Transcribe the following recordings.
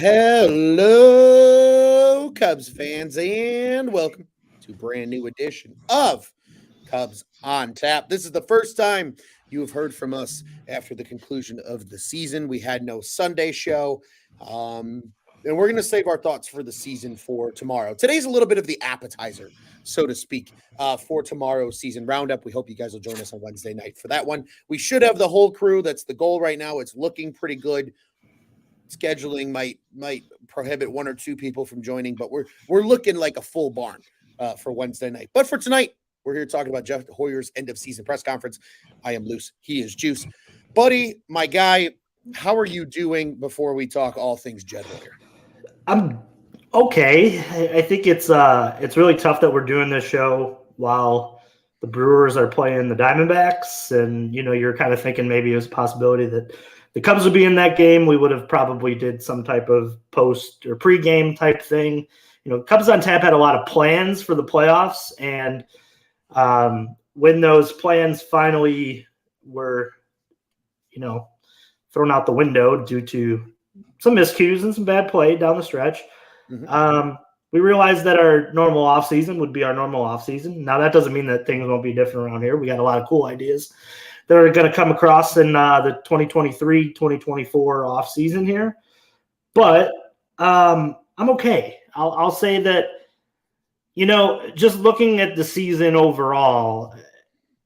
Hello, Cubs fans, and welcome to a brand new edition of Cubs on Tap. This is the first time you have heard from us after the conclusion of the season. We had no Sunday show, and we're going to save our thoughts for the season for tomorrow. Today's a little bit of the appetizer, so to speak, for tomorrow's season roundup. We hope you guys will join us on Wednesday night for that one. We should have the whole crew. That's the goal right now. It's looking pretty good. Scheduling might prohibit one or two people from joining, but we're looking like a full barn for Wednesday night. But for tonight, we're here talking about Jed Hoyer's end of season press conference. I am Luce. He is Juice. Buddy, my guy, how are you doing before we talk all things Jed Hoyer? I'm okay. I think it's really tough that we're doing this show while the Brewers are playing the Diamondbacks, and you're kind of thinking maybe it was a possibility that the Cubs would be in that game. We would have probably did some type of post or pregame type thing. Cubs on Tap had a lot of plans for the playoffs, and when those plans finally were, thrown out the window due to some miscues and some bad play down the stretch, we realized that our normal offseason would be our normal offseason. Now, that doesn't mean that things won't be different around here. We got a lot of cool ideas that are going to come across in the 2023-2024 offseason here. But I'm okay. I'll say that, just looking at the season overall,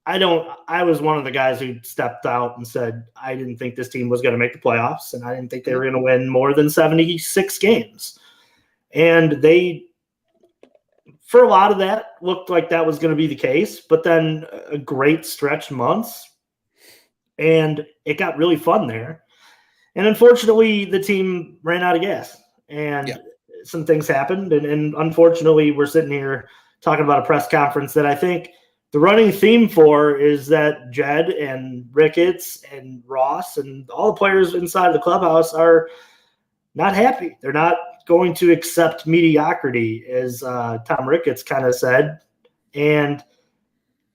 I was one of the guys who stepped out and said I didn't think this team was going to make the playoffs, and I didn't think they were going to win more than 76 games. And they, for a lot of that, looked like that was going to be the case, but then a great stretch months, and it got really fun there. And unfortunately, the team ran out of gas, and some things happened. And unfortunately, we're sitting here talking about a press conference that I think the running theme for is that Jed and Ricketts and Ross and all the players inside the clubhouse are not happy. They're not going to accept mediocrity, as Tom Ricketts kind of said. And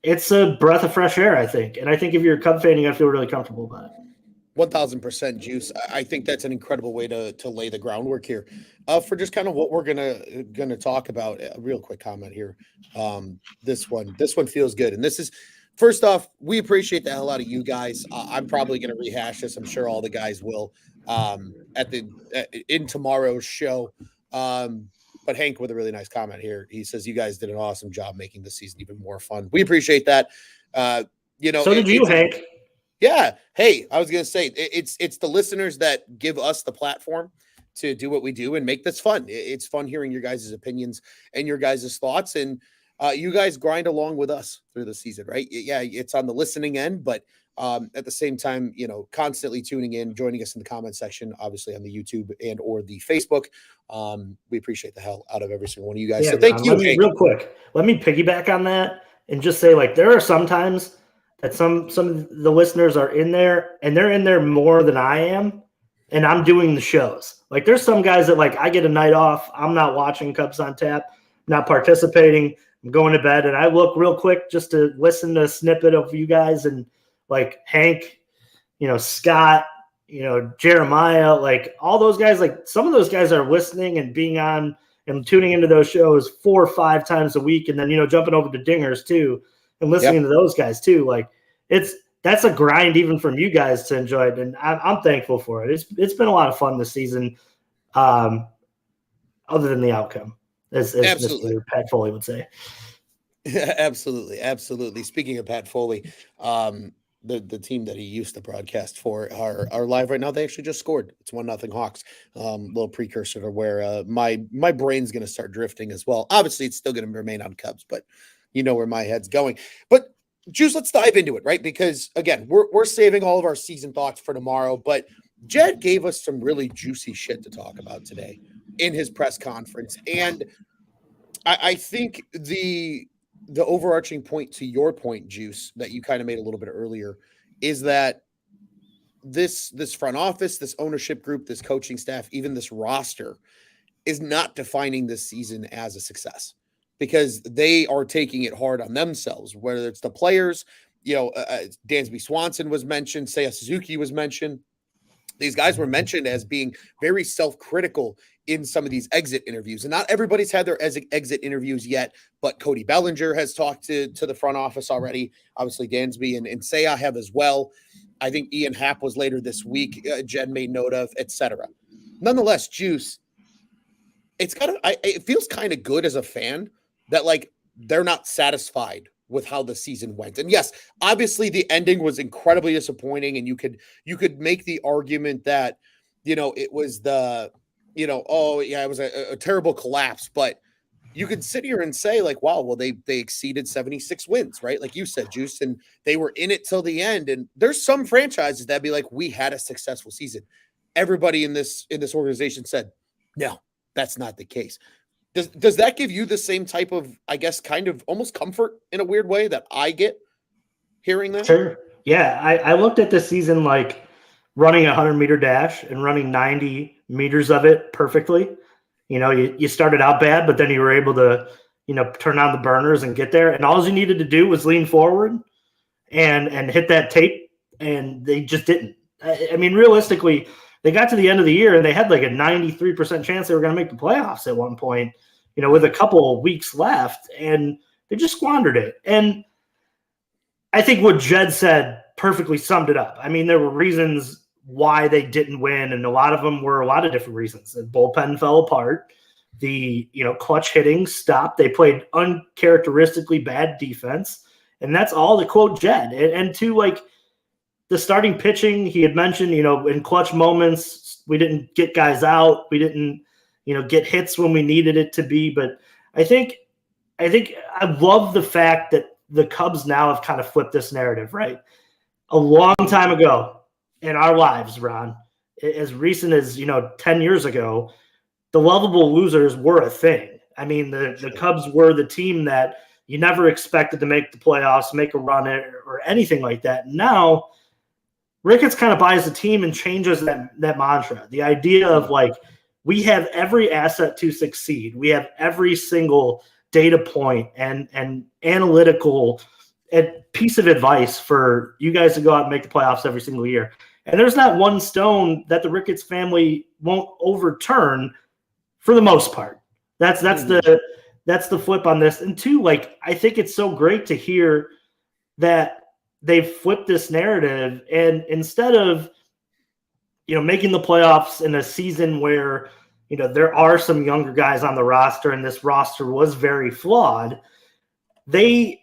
it's a breath of fresh air, I think. And I think if you're a Cub fan, you got to feel really comfortable about it. 1,000% Juice. I think that's an incredible way to lay the groundwork here for just kind of what we're gonna talk about. A real quick comment here. This one feels good, and this is first off, we appreciate the hell out of you guys. I'm probably gonna rehash this. I'm sure all the guys will in tomorrow's show. But Hank with a really nice comment here. He says you guys did an awesome job making the season even more fun. We appreciate that. So did you, Hank. Yeah. Hey, I was going to say it's the listeners that give us the platform to do what we do and make this fun. It's fun hearing your guys' opinions and your guys' thoughts, and you guys grind along with us through the season, right? Yeah, it's on the listening end, but at the same time, constantly tuning in, joining us in the comment section, obviously on the YouTube and or the Facebook. We appreciate the hell out of every single one of you guys. So thank you. Real quick, let me piggyback on that and just say, there are some times that some of the listeners are in there, and they're in there more than I am, and I'm doing the shows. There's some guys that, I get a night off, I'm not watching Cubs on Tap, not participating, I'm going to bed, and I look real quick just to listen to a snippet of you guys, and Hank, Scott, Jeremiah, all those guys, some of those guys are listening and being on and tuning into those shows 4 or 5 times a week, and then, jumping over to Dingers too and listening to those guys too. That's a grind even from you guys to enjoy it, and I'm thankful for it. It's been a lot of fun this season, other than the outcome, as Mr. Pat Foley would say. Absolutely. Speaking of Pat Foley, the team that he used to broadcast for are live right now. They actually just scored. It's 1-0 Hawks. Little precursor to where my brain's going to start drifting as well. Obviously, it's still going to remain on Cubs, but you know where my head's going. But Juice, let's dive into it, right? Because again, we're saving all of our season thoughts for tomorrow. But Jed gave us some really juicy shit to talk about today in his press conference, and I think the overarching point to your point, Juice, that you kind of made a little bit earlier, is that this front office, this ownership group, this coaching staff, even this roster is not defining this season as a success because they are taking it hard on themselves, whether it's the players, Dansby Swanson was mentioned, Seiya Suzuki was mentioned. these guys were mentioned as being very self-critical in some of these exit interviews. And not everybody's had their exit interviews yet, but Cody Bellinger has talked to the front office already. Obviously, Dansby and Seiya have as well. I think Ian Happ was later this week. Jed made note of, etc. Nonetheless, Juice, it feels kind of good as a fan that like they're not satisfied with how the season went. And yes, obviously the ending was incredibly disappointing, and you could make the argument that, it was it was a terrible collapse, but you could sit here and say like, wow, well, they exceeded 76 wins, right? Like you said, Juice, and they were in it till the end. And there's some franchises that'd be like, we had a successful season. Everybody in this organization said, no, that's not the case. Does that give you the same type of, I guess, kind of almost comfort in a weird way that I get hearing that? Sure. Yeah. I looked at this season like running a 100-meter dash and running 90 meters of it perfectly. You started out bad, but then you were able to, turn on the burners and get there. And all you needed to do was lean forward and hit that tape. And they just didn't. I mean, realistically, they got to the end of the year and they had like a 93% chance they were going to make the playoffs at one point, with a couple of weeks left, and they just squandered it. And I think what Jed said perfectly summed it up. I mean, there were reasons why they didn't win, and a lot of them were a lot of different reasons. The bullpen fell apart. The, clutch hitting stopped. They played uncharacteristically bad defense, and that's all to quote Jed. And to like the starting pitching, he had mentioned, in clutch moments, we didn't get guys out. We didn't, get hits when we needed it to be. But I think I love the fact that the Cubs now have kind of flipped this narrative, right? A long time ago in our lives, Ron, as recent as, 10 years ago, the lovable losers were a thing. I mean, the Cubs were the team that you never expected to make the playoffs, make a run or anything like that. Now, Ricketts kind of buys the team and changes that mantra. The idea of like, we have every asset to succeed. We have every single data point and analytical piece of advice for you guys to go out and make the playoffs every single year. And there's not one stone that the Ricketts family won't overturn for the most part. That's the flip on this. And two, like, I think it's so great to hear that they've flipped this narrative, and instead of, making the playoffs in a season where, there are some younger guys on the roster and this roster was very flawed, they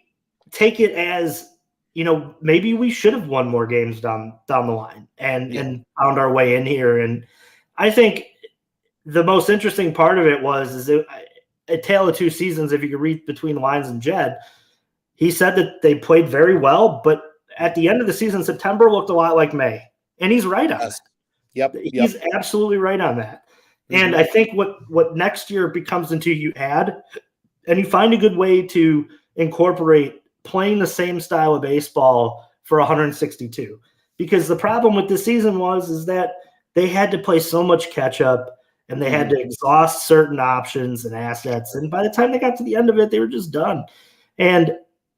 take it as, maybe we should have won more games down the line and found our way in here. And I think the most interesting part of it is a tale of two seasons. If you could read between the lines in Jed, he said that they played very well, but at the end of the season, September looked a lot like May. And he's right on that. Yep. He's absolutely right on that. Mm-hmm. And I think what next year becomes until you add and you find a good way to incorporate playing the same style of baseball for 162. Because the problem with this season is that they had to play so much catch up and they had to exhaust certain options and assets. And by the time they got to the end of it, they were just done. And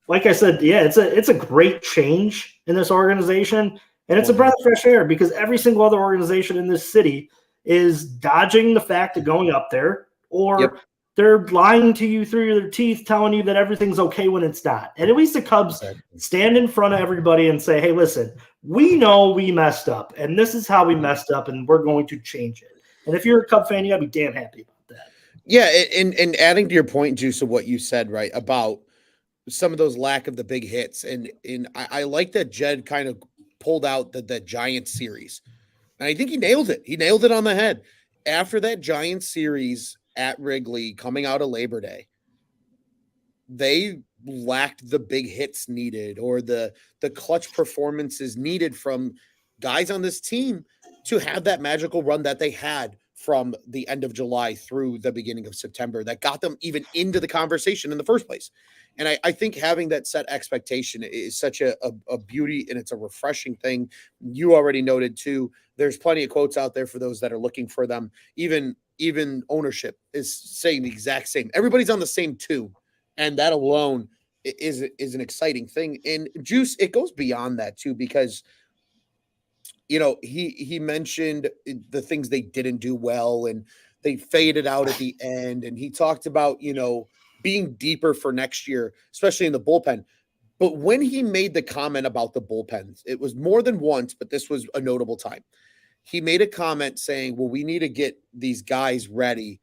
like I said, it's a great change in this organization, and it's a breath of fresh air because every single other organization in this city is dodging the fact of going up there, or they're lying to you through their teeth, telling you that everything's okay when it's not. And at least the Cubs stand in front of everybody and say, hey, listen, we know we messed up, and this is how we messed up, and we're going to change it. And if you're a Cub fan, you got to be damn happy about that. Yeah, and adding to your point, Juice, of what you said, right, about some of those lack of the big hits. And I like that Jed kind of pulled out the Giants series. And I think he nailed it. He nailed it on the head. After that Giants series at Wrigley coming out of Labor Day, they lacked the big hits needed or the clutch performances needed from guys on this team to have that magical run that they had from the end of July through the beginning of September that got them even into the conversation in the first place. And I think having that set expectation is such a beauty, and it's a refreshing thing. You already noted too, there's plenty of quotes out there for those that are looking for them. Even ownership is saying the exact same. Everybody's on the same tune, and that alone is an exciting thing. And Juice, it goes beyond that too, because he mentioned the things they didn't do well and they faded out at the end. And he talked about, being deeper for next year, especially in the bullpen. But when he made the comment about the bullpens, it was more than once, but this was a notable time. He made a comment saying, well, we need to get these guys ready.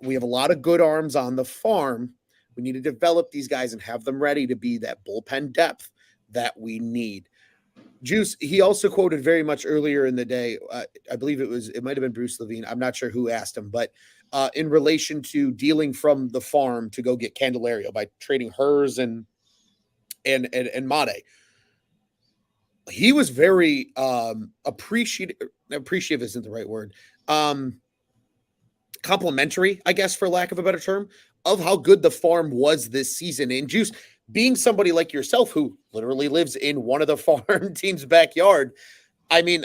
We have a lot of good arms on the farm. We need to develop these guys and have them ready to be that bullpen depth that we need. Juice, he also quoted very much earlier in the day. I believe it might have been Bruce Levine. I'm not sure who asked him, but in relation to dealing from the farm to go get Candelario by trading hers and Mate. He was very appreciative isn't the right word. Complimentary, I guess, for lack of a better term, of how good the farm was this season. And Juice, being somebody like yourself who literally lives in one of the farm team's backyard, I mean,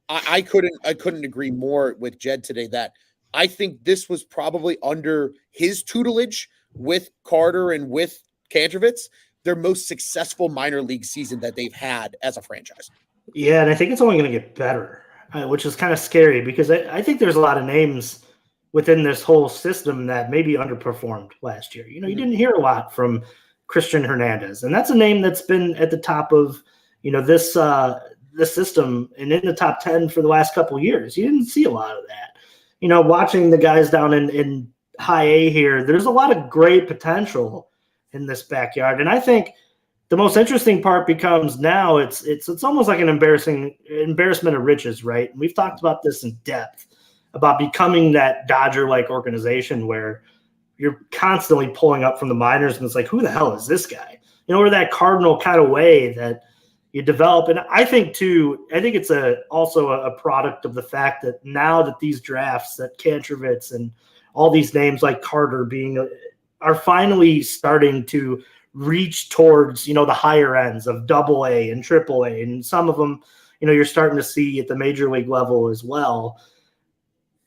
I couldn't agree more with Jed today that I think this was probably under his tutelage with Carter and with Kantrovitz, their most successful minor league season that they've had as a franchise. Yeah, and I think it's only going to get better, which is kind of scary because I think there's a lot of names within this whole system that maybe underperformed last year. You didn't hear a lot from Christian Hernandez, and that's a name that's been at the top of this system and in the top 10 for the last couple of years. You didn't see a lot of that. Watching the guys down in high A here, there's a lot of great potential in this backyard, and I think the most interesting part becomes now it's almost like an embarrassment of riches, right? And we've talked about this in depth about becoming that Dodger-like organization where you're constantly pulling up from the minors, and it's like, who the hell is this guy? Or that Cardinal kind of way that you develop. And I think it's also a product of the fact that now that these drafts, that Kantrovitz and all these names like Carter are finally starting to reach towards, the higher ends of AA and AAA. And some of them, you're starting to see at the major league level as well.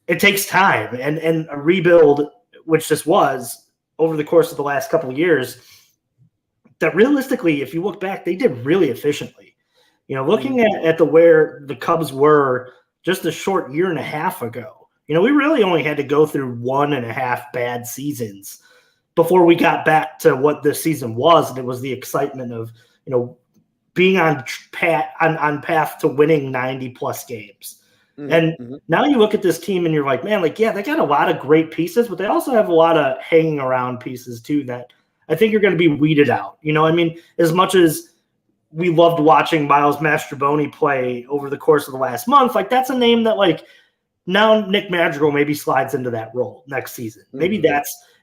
It takes time and a rebuild, which this was over the course of the last couple of years, that realistically, if you look back, they did really efficiently. Looking at where the Cubs were just a short year and a half ago, we really only had to go through 1.5 bad seasons before we got back to what this season was. And it was the excitement of, being on path to winning 90 plus games. And now you look at this team and you're like, man, they got a lot of great pieces, but they also have a lot of hanging around pieces too that I think are going to be weeded out. As much as we loved watching Miles Mastrobuoni play over the course of the last month, that's a name that now Nick Madrigal maybe slides into that role next season. Maybe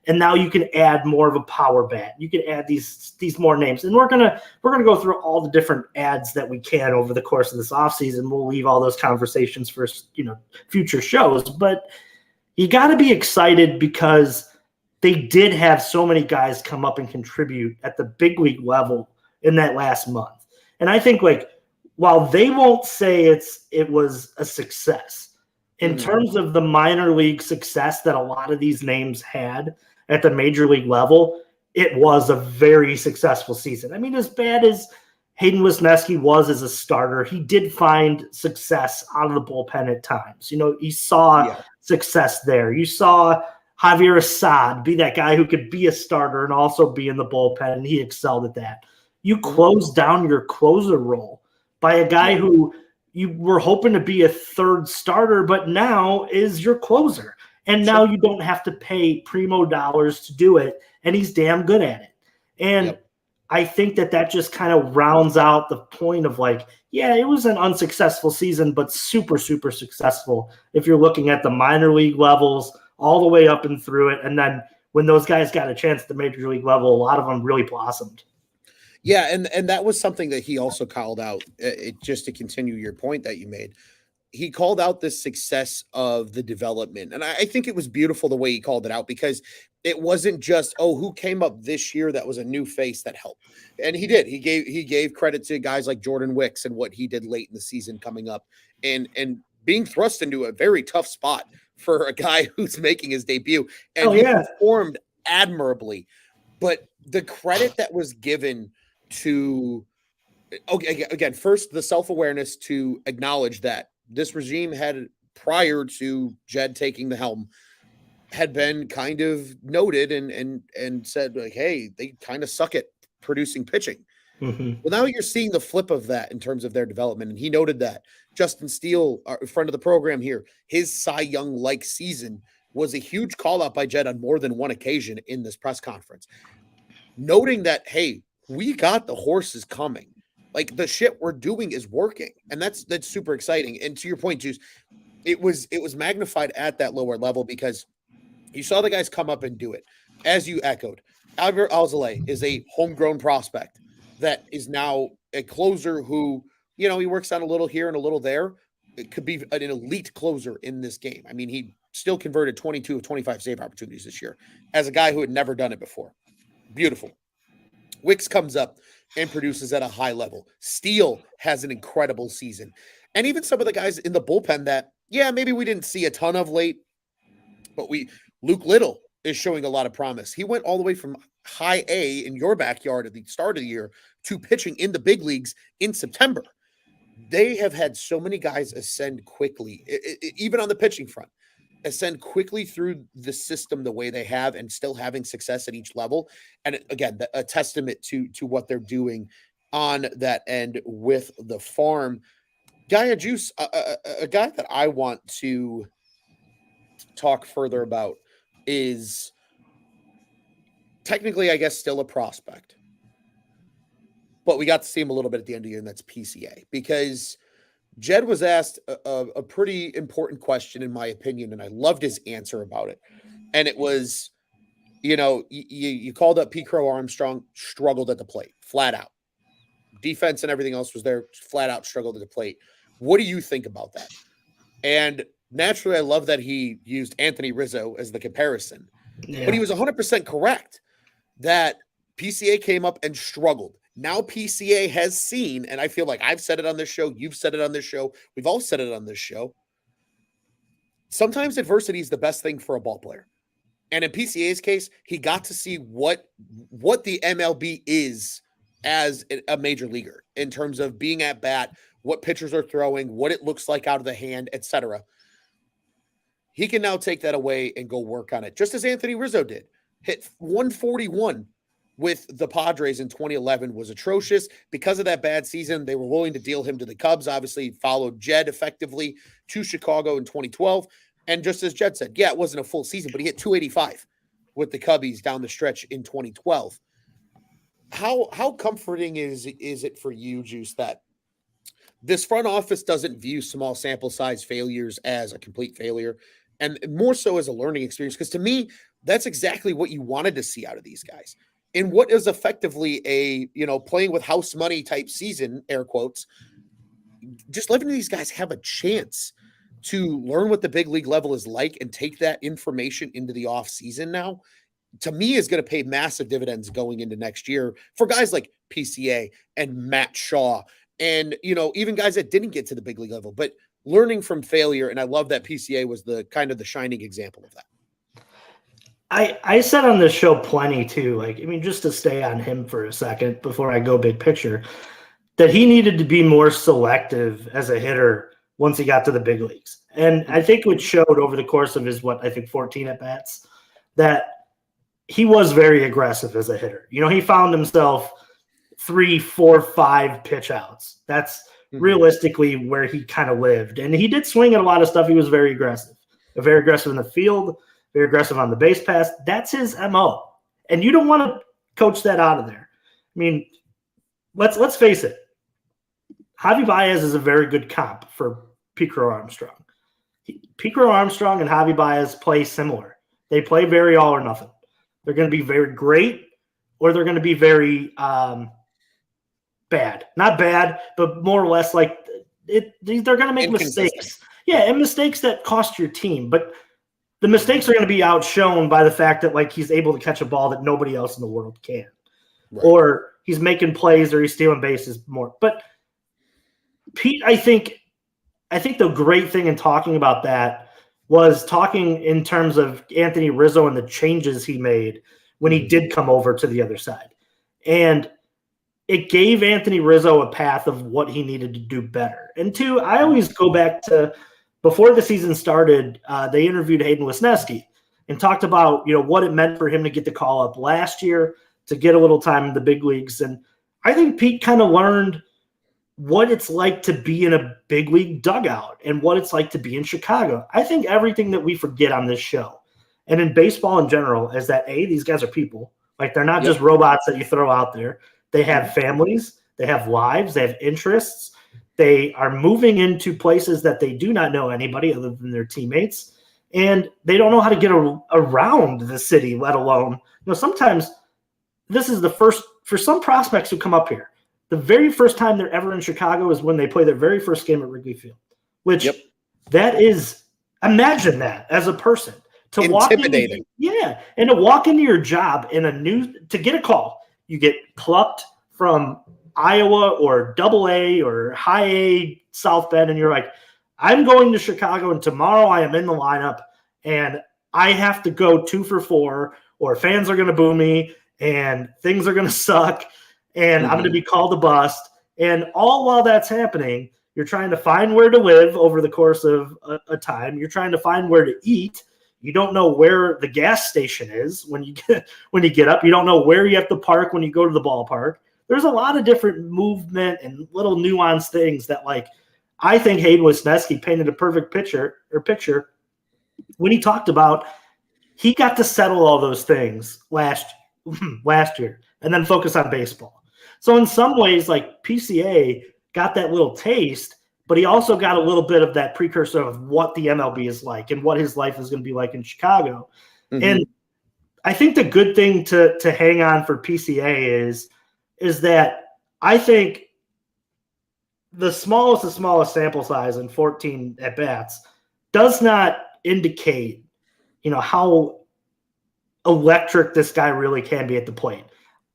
and now you can add more of a power bat. You can add these more names. And we're gonna go through all the different ads that we can over the course of this offseason. We'll leave all those conversations for future shows. But you gotta be excited because they did have so many guys come up and contribute at the big league level in that last month. And I think while they won't say it was a success, in terms of the minor league success that a lot of these names had at the major league level, it was a very successful season. As bad as Hayden Wisniewski was as a starter, he did find success out of the bullpen at times. He saw success there. You saw Javier Assad be that guy who could be a starter and also be in the bullpen, and he excelled at that. You closed down your closer role by a guy who you were hoping to be a third starter, but now is your closer. And now you don't have to pay primo dollars to do it, and he's damn good at it. And I think that just kind of rounds out the point of it was an unsuccessful season, but super, super successful if you're looking at the minor league levels all the way up and through it. And then when those guys got a chance at the major league level, a lot of them really blossomed. Yeah, and that was something that he also called out, just to continue your point that you made. He called out the success of the development. And I think it was beautiful the way he called it out, because it wasn't just, who came up this year that was a new face that helped. And he did. He gave credit to guys like Jordan Wicks and what he did late in the season coming up and being thrust into a very tough spot for a guy who's making his debut. And he performed admirably. But the credit that was given to Okay, again, first the self-awareness to acknowledge that this regime had, prior to Jed taking the helm, had been kind of noted and said like, hey, they kind of suck at producing pitching. Mm-hmm. Well, now you're seeing the flip of that in terms of their development, and he noted that Justin Steele, our friend of the program here, his Cy Young-like season was a huge call out by Jed on more than one occasion in this press conference, noting that, hey, we got the horses coming. Like, the shit we're doing is working, and that's super exciting. And to your point, Juice, it was magnified at that lower level because you saw the guys come up and do it. As you echoed, Albert Alzolay is a homegrown prospect that is now a closer who, he works on a little here and a little there. It could be an elite closer in this game. I mean, he still converted 22 of 25 save opportunities this year as a guy who had never done it before. Beautiful. Wicks comes up and produces at a high level. Steele has an incredible season. And even some of the guys in the bullpen that, maybe we didn't see a ton of late, but Luke Little is showing a lot of promise. He went all the way from high A in your backyard at the start of the year to pitching in the big leagues in September. They have had so many guys ascend quickly, even on the pitching front, ascend quickly through the system the way they have and still having success at each level. And again, a testament to what they're doing on that end with the farm. Gaia Juice, a guy that I want to talk further about is technically, I guess, still a prospect, but we got to see him a little bit at the end of the year, and that's PCA, because Jed was asked a pretty important question, in my opinion, and I loved his answer about it. And it was, you called up P. Crow Armstrong, struggled at the plate, flat out. Defense and everything else was there, flat out struggled at the plate. What do you think about that? And naturally, I love that he used Anthony Rizzo as the comparison, but he was 100% correct that PCA came up and struggled. Now PCA has seen, and I feel like I've said it on this show, you've said it on this show, we've all said it on this show, sometimes adversity is the best thing for a ball player. And in PCA's case, he got to see what the MLB is as a major leaguer in terms of being at bat, what pitchers are throwing, what it looks like out of the hand, etc. He can now take that away and go work on it, just as Anthony Rizzo did. Hit 141 with the Padres in 2011, was atrocious. Because of that bad season, they were willing to deal him to the Cubs. Obviously, followed Jed effectively to Chicago in 2012. And just as Jed said, it wasn't a full season, but he hit 285 with the Cubbies down the stretch in 2012. How comforting is it for you, Juice, that this front office doesn't view small sample size failures as a complete failure, and more so as a learning experience? Because to me, that's exactly what you wanted to see out of these guys. In what is effectively a, playing with house money type season, air quotes, just letting these guys have a chance to learn what the big league level is like and take that information into the off season now, to me, is going to pay massive dividends going into next year for guys like PCA and Matt Shaw and, even guys that didn't get to the big league level, but learning from failure. And I love that PCA was the kind of the shining example of that. I said on this show plenty too, just to stay on him for a second before I go big picture, that he needed to be more selective as a hitter once he got to the big leagues. And I think it showed over the course of his, 14 at-bats, that he was very aggressive as a hitter. He found himself 3, 4, 5 pitch outs. That's realistically where he kind of lived. And he did swing at a lot of stuff. He was very aggressive in the field, very aggressive on the base pass. That's his MO. And you don't want to coach that out of there. I mean, let's face it. Javi Baez is a very good comp for P. Crow Armstrong. P. Crow Armstrong and Javi Baez play similar. They play very all or nothing. They're going to be very great, or they're going to be very bad. Not bad, but more or less like it. They're going to make mistakes. Yeah, and mistakes that cost your team. But the mistakes are going to be outshone by the fact that he's able to catch a ball that nobody else in the world can. Right. Or he's making plays or he's stealing bases more. But Pete, I think the great thing in talking about that was talking in terms of Anthony Rizzo and the changes he made when he did come over to the other side. And it gave Anthony Rizzo a path of what he needed to do better. And two, I always go back to before the season started, they interviewed Hayden Wisniewski and talked about, what it meant for him to get the call up last year, to get a little time in the big leagues. And I think Pete kind of learned what it's like to be in a big league dugout and what it's like to be in Chicago. I think everything that we forget on this show and in baseball in general is that, these guys are people. Like, they're not just robots that you throw out there. They have families, they have lives, they have interests. They are moving into places that they do not know anybody other than their teammates. And they don't know how to get around the city, let alone, sometimes this is the first, for some prospects who come up here, the very first time they're ever in Chicago is when they play their very first game at Wrigley Field, which that is, imagine that as a person. To intimidating. And to walk into your job to get a call, you get plucked from Iowa or AA or high A South Bend, and you're like, I'm going to Chicago, and tomorrow I am in the lineup, and I have to go 2 for 4, or fans are going to boo me, and things are going to suck, and I'm going to be called a bust. And all while that's happening, you're trying to find where to live over the course of a time. You're trying to find where to eat. You don't know where the gas station is when you get up. You don't know where you have to park when you go to the ballpark. There's a lot of different movement and little nuanced things that, like, I think Hayden Wisniewski painted a perfect picture when he talked about he got to settle all those things last year and then focus on baseball. So in some ways, like, PCA got that little taste, but he also got a little bit of that precursor of what the MLB is like and what his life is going to be like in Chicago. And I think the good thing to hang on for PCA is that I think the smallest sample size in 14 at-bats does not indicate, how electric this guy really can be at the plate.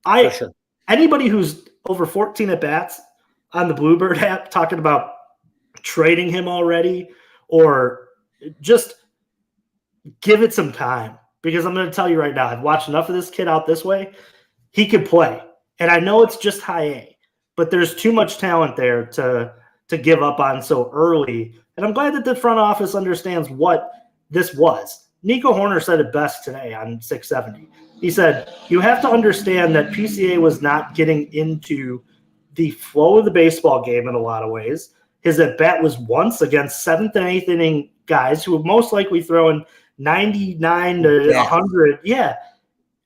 For sure. Anybody who's over 14 at-bats on the Bluebird app talking about trading him already, or just give it some time, because I'm going to tell you right now, I've watched enough of this kid out this way. He could play, and I know it's just high A, but there's too much talent there to give up on so early. And I'm glad that the front office understands what this was. Nico Horner said it best today on 670. He said, you have to understand that PCA was not getting into the flow of the baseball game in a lot of ways. His at-bat was once against 7th and 8th inning guys who would most likely throw in 99 to 100. Yeah,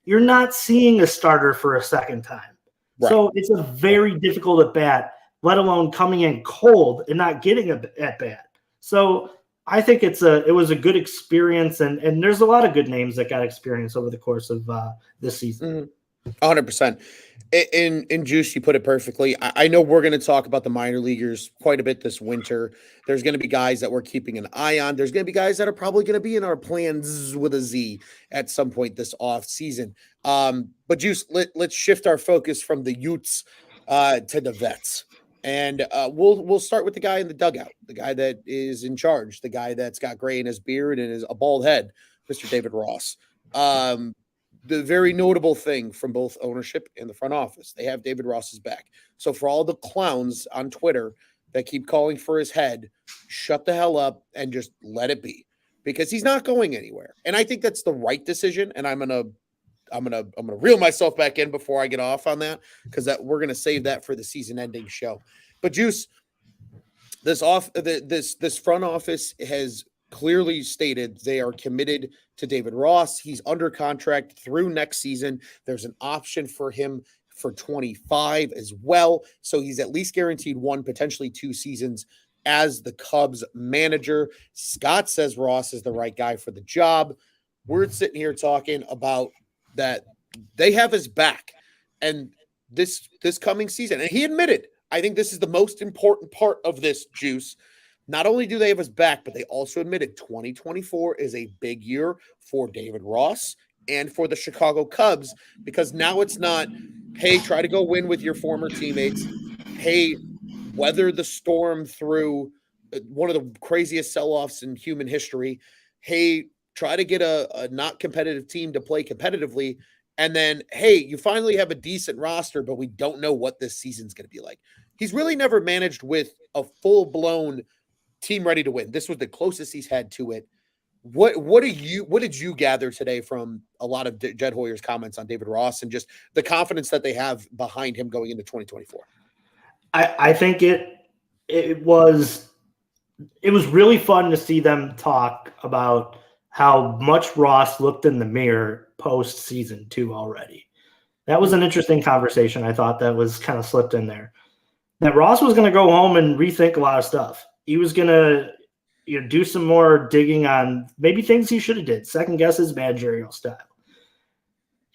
you're not seeing a starter for a second time. Right. So it's a very difficult at-bat, let alone coming in cold and not getting an at-bat. So I think it was a good experience, and there's a lot of good names that got experience over the course of this season. 100%. In Juice, you put it perfectly. I know we're going to talk about the minor leaguers quite a bit this winter. There's going to be guys that we're keeping an eye on. There's going to be guys that are probably going to be in our plans with a Z at some point this off season. But Juice, let's shift our focus from the Utes to the vets. And we'll start with the guy in the dugout, the guy that is in charge, the guy that's got gray in his beard and is a bald head, Mr. David Ross. The very notable thing from both ownership and the front office, they have David Ross's back. So for all the clowns on Twitter that keep calling for his head, shut the hell up and just let it be, because he's not going anywhere. And I think that's the right decision. And I'm gonna reel myself back in before I get off on that, because we're gonna save that for the season-ending show. But Juice, this front office has clearly stated they are committed to David Ross. He's under contract through next season. There's an option for him for 25 as well. So he's at least guaranteed 1, potentially 2 seasons as the Cubs manager. Scott says Ross is the right guy for the job. We're sitting here talking about that they have his back. And this coming season, and he admitted, I think this is the most important part of this, Juice. Not only do they have his back, but they also admitted 2024 is a big year for David Ross and for the Chicago Cubs, because now it's not, hey, try to go win with your former teammates. Hey, weather the storm through one of the craziest sell-offs in human history. Hey, try to get a not competitive team to play competitively. And then, hey, you finally have a decent roster, but we don't know what this season's going to be like. He's really never managed with a full-blown team ready to win. This was the closest he's had to it. What did you gather today from a lot of Jed Hoyer's comments on David Ross and just the confidence that they have behind him going into 2024? I think it was really fun to see them talk about how much Ross looked in the mirror post season 2 already. That was an interesting conversation. I thought that was kind of slipped in there. That Ross was going to go home and rethink a lot of stuff. He was going to do some more digging on maybe things he should have did, second guess his managerial style.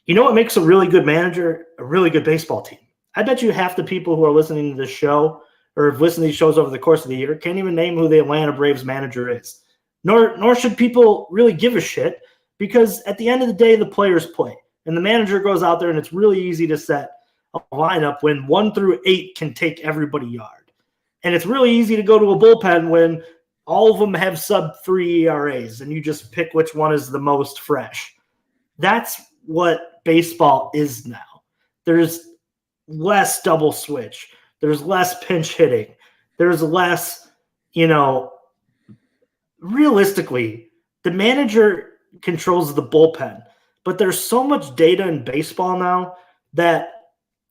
You know what makes a really good manager? A really good baseball team. I bet you half the people who are listening to this show or have listened to these shows over the course of the year can't even name who the Atlanta Braves manager is. Nor should people really give a shit, because at the end of the day, the players play. And the manager goes out there, and it's really easy to set a lineup when 1 through 8 can take everybody yard. And it's really easy to go to a bullpen when all of them have sub-3 ERAs, and you just pick which one is the most fresh. That's what baseball is now. There's less double switch. There's less pinch hitting. There's less, realistically, the manager controls the bullpen, but there's so much data in baseball now that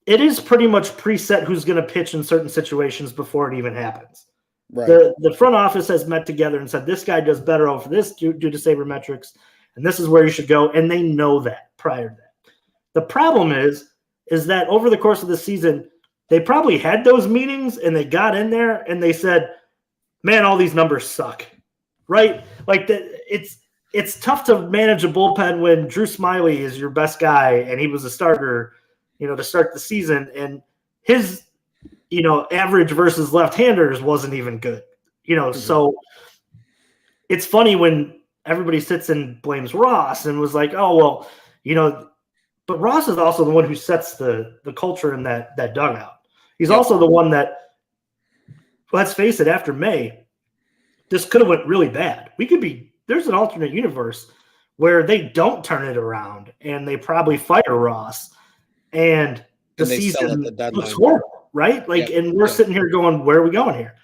it is pretty much preset who's going to pitch in certain situations before it even happens. Right. The front office has met together and said, this guy does better over this due to sabermetrics, and this is where you should go, and they know that prior to that. The problem is that over the course of the season, they probably had those meetings, and they got in there, and they said, man, all these numbers suck, right? Like, it's tough to manage a bullpen when Drew Smyly is your best guy, and he was a starter, to start the season, and his average versus left-handers wasn't even good, So it's funny when everybody sits and blames Ross and was like, oh, well, but Ross is also the one who sets the culture in that dugout. He's also the one that, let's face it, after May, this could have went really bad. There's an alternate universe where they don't turn it around and they probably fire Ross and the season looks horrible, right? And we're sitting here going, where are we going here?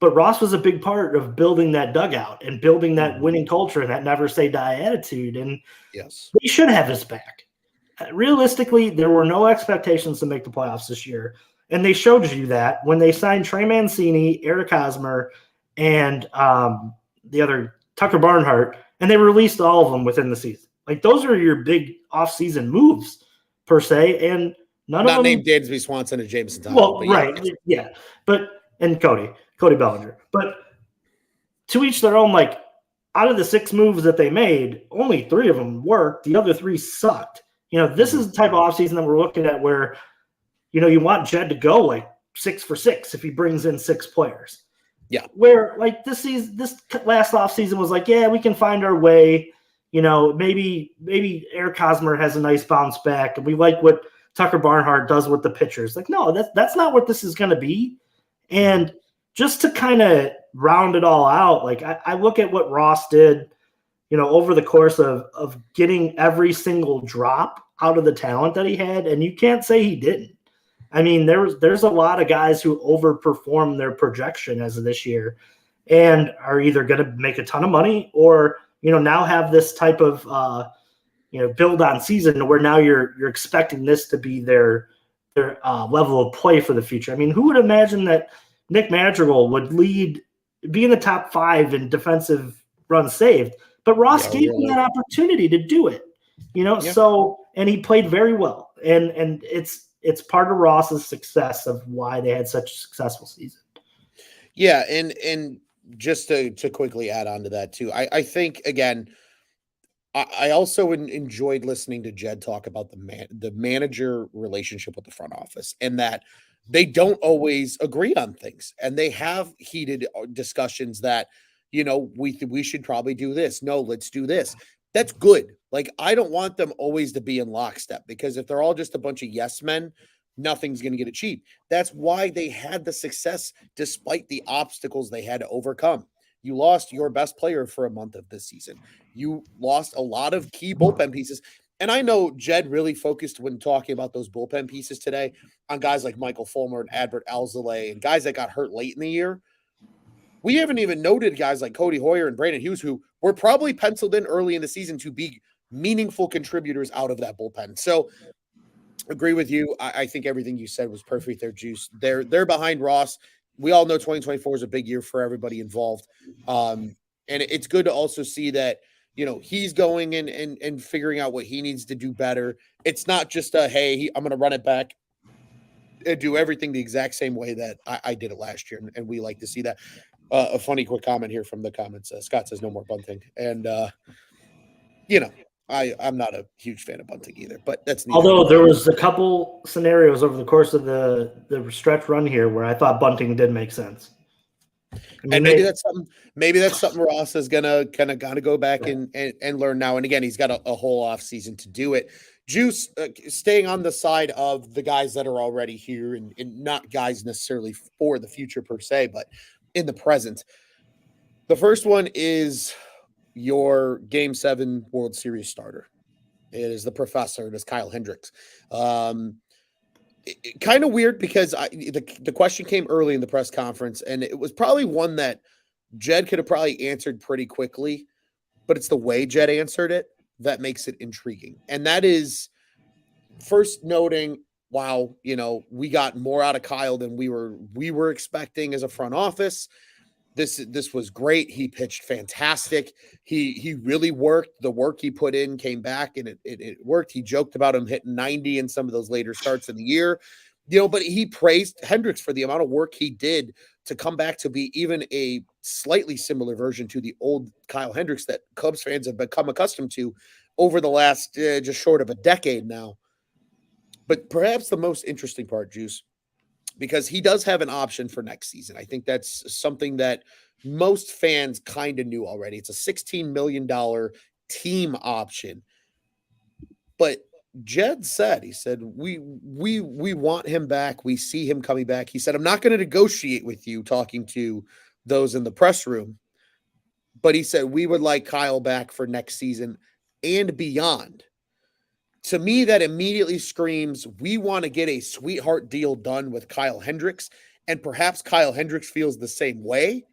But Ross was a big part of building that dugout and building that winning culture and that never say die attitude. And we should have his back. Realistically, there were no expectations to make the playoffs this year. And they showed you that when they signed Trey Mancini, Eric Hosmer, and the other Tucker Barnhart, and they released all of them within the season. Like, those are your big offseason moves, per se, and none of them. Not named Dansby Swanson and Jameson Thomas. Well, right, yeah. And Cody Bellinger. But to each their own, like, out of the 6 moves that they made, only 3 of them worked. The other 3 sucked. This is the type of offseason that we're looking at where, you want Jed to go like 6 for 6 if he brings in 6 players. Yeah. Where like this last offseason was like, yeah, we can find our way. Maybe Eric Hosmer has a nice bounce back, and we like what Tucker Barnhart does with the pitchers. Like, no, that's not what this is going to be. And just to kind of round it all out, like I look at what Ross did, over the course of getting every single drop out of the talent that he had, and you can't say he didn't. I mean, there's a lot of guys who overperform their projection as of this year and are either going to make a ton of money or, now have this type of, build on season where now you're expecting this to be their level of play for the future. I mean, who would imagine that Nick Madrigal would be in the top 5 in defensive runs saved, but Ross gave him that opportunity to do it, So, and he played very well, and it's part of Ross's success of why they had such a successful season. Yeah, and just to quickly add on to that too, I think again, I also enjoyed listening to Jed talk about the manager relationship with the front office, and that they don't always agree on things, and they have heated discussions that we should probably do this. No, let's do this. That's good. Like, I don't want them always to be in lockstep, because if they're all just a bunch of yes men, nothing's going to get achieved. That's why they had the success despite the obstacles they had to overcome. You lost your best player for a month of this season. You lost a lot of key bullpen pieces. And I know Jed really focused when talking about those bullpen pieces today on guys like Michael Fulmer and Adbert Alzolay and guys that got hurt late in the year. We haven't even noted guys like Cody Hoyer and Brandon Hughes, who were probably penciled in early in the season to be meaningful contributors out of that bullpen. So agree with you. I think everything you said was perfect there, Juice. They're behind Ross. We all know 2024 is a big year for everybody involved. And it's good to also see that, he's going in and figuring out what he needs to do better. It's not just hey, I'm going to run it back and do everything the exact same way that I did it last year. And we like to see that. A funny quick comment here from the comments. Scott says no more bunting. And, I'm not a huge fan of bunting either, but that's although there was a couple scenarios over the course of the stretch run here where I thought bunting did make sense. And maybe that's something Ross is gonna kind of go back and learn now. And again, he's got a whole off season to do it. Juice, staying on the side of the guys that are already here and not guys necessarily for the future per se, but in the present. The first one is your Game 7 World Series starter. It is the professor. It is Kyle Hendricks. Kind of weird because the question came early in the press conference, and it was probably one that Jed could have probably answered pretty quickly, but it's the way Jed answered it that makes it intriguing. And that is first noting, wow, we got more out of Kyle than we were expecting as a front office. This was great. He pitched fantastic. He really worked. The work he put in came back, and it worked. He joked about him hitting 90 in some of those later starts of the year, but he praised Hendricks for the amount of work he did to come back to be even a slightly similar version to the old Kyle Hendricks that Cubs fans have become accustomed to over the last just short of a decade now. But perhaps the most interesting part, Juice, because he does have an option for next season. I think that's something that most fans kind of knew already. It's a $16 million team option. But Jed said, he said, we want him back. We see him coming back. He said, I'm not going to negotiate with you, talking to those in the press room. But he said, we would like Kyle back for next season and beyond. To me, that immediately screams, we want to get a sweetheart deal done with Kyle Hendricks, and perhaps Kyle Hendricks feels the same way.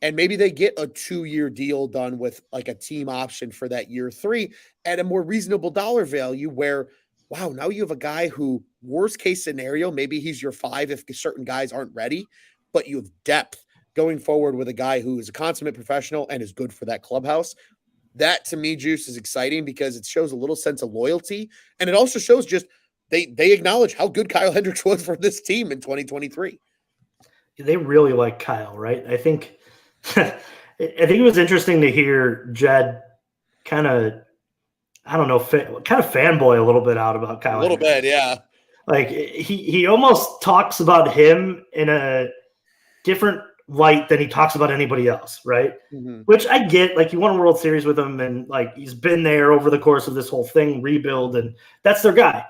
And maybe they get a 2-year deal done with like a team option for that year 3 at a more reasonable dollar value where, wow, now you have a guy who, worst case scenario, maybe he's your 5 if certain guys aren't ready, but you have depth going forward with a guy who is a consummate professional and is good for that clubhouse. That, to me, Juice, is exciting because it shows a little sense of loyalty. And it also shows just they acknowledge how good Kyle Hendricks was for this team in 2023. They really like Kyle, right? I think it was interesting to hear Jed kind of, I don't know, kind of fanboy a little bit out about Kyle. A little bit, yeah. Like he almost talks about him in a different light than he talks about anybody else, right? Mm-hmm. Which I get. Like, you won a World Series with him, and like he's been there over the course of this whole thing, rebuild, and that's their guy.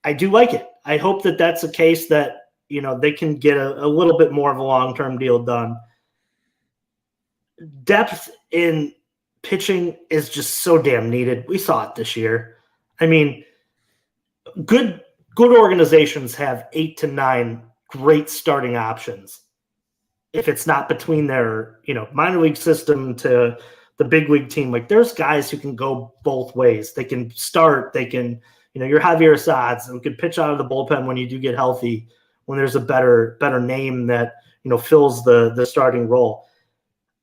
I do like it. I hope that that's a case that they can get a little bit more of a long-term deal done. Depth in pitching is just so damn needed. We saw it this year. I mean, good organizations have 8 to 9 great starting options. If it's not between their, minor league system to the big league team, like there's guys who can go both ways. They can start, they can, your Javier Assads, who can pitch out of the bullpen when you do get healthy, when there's a better name that, fills the starting role.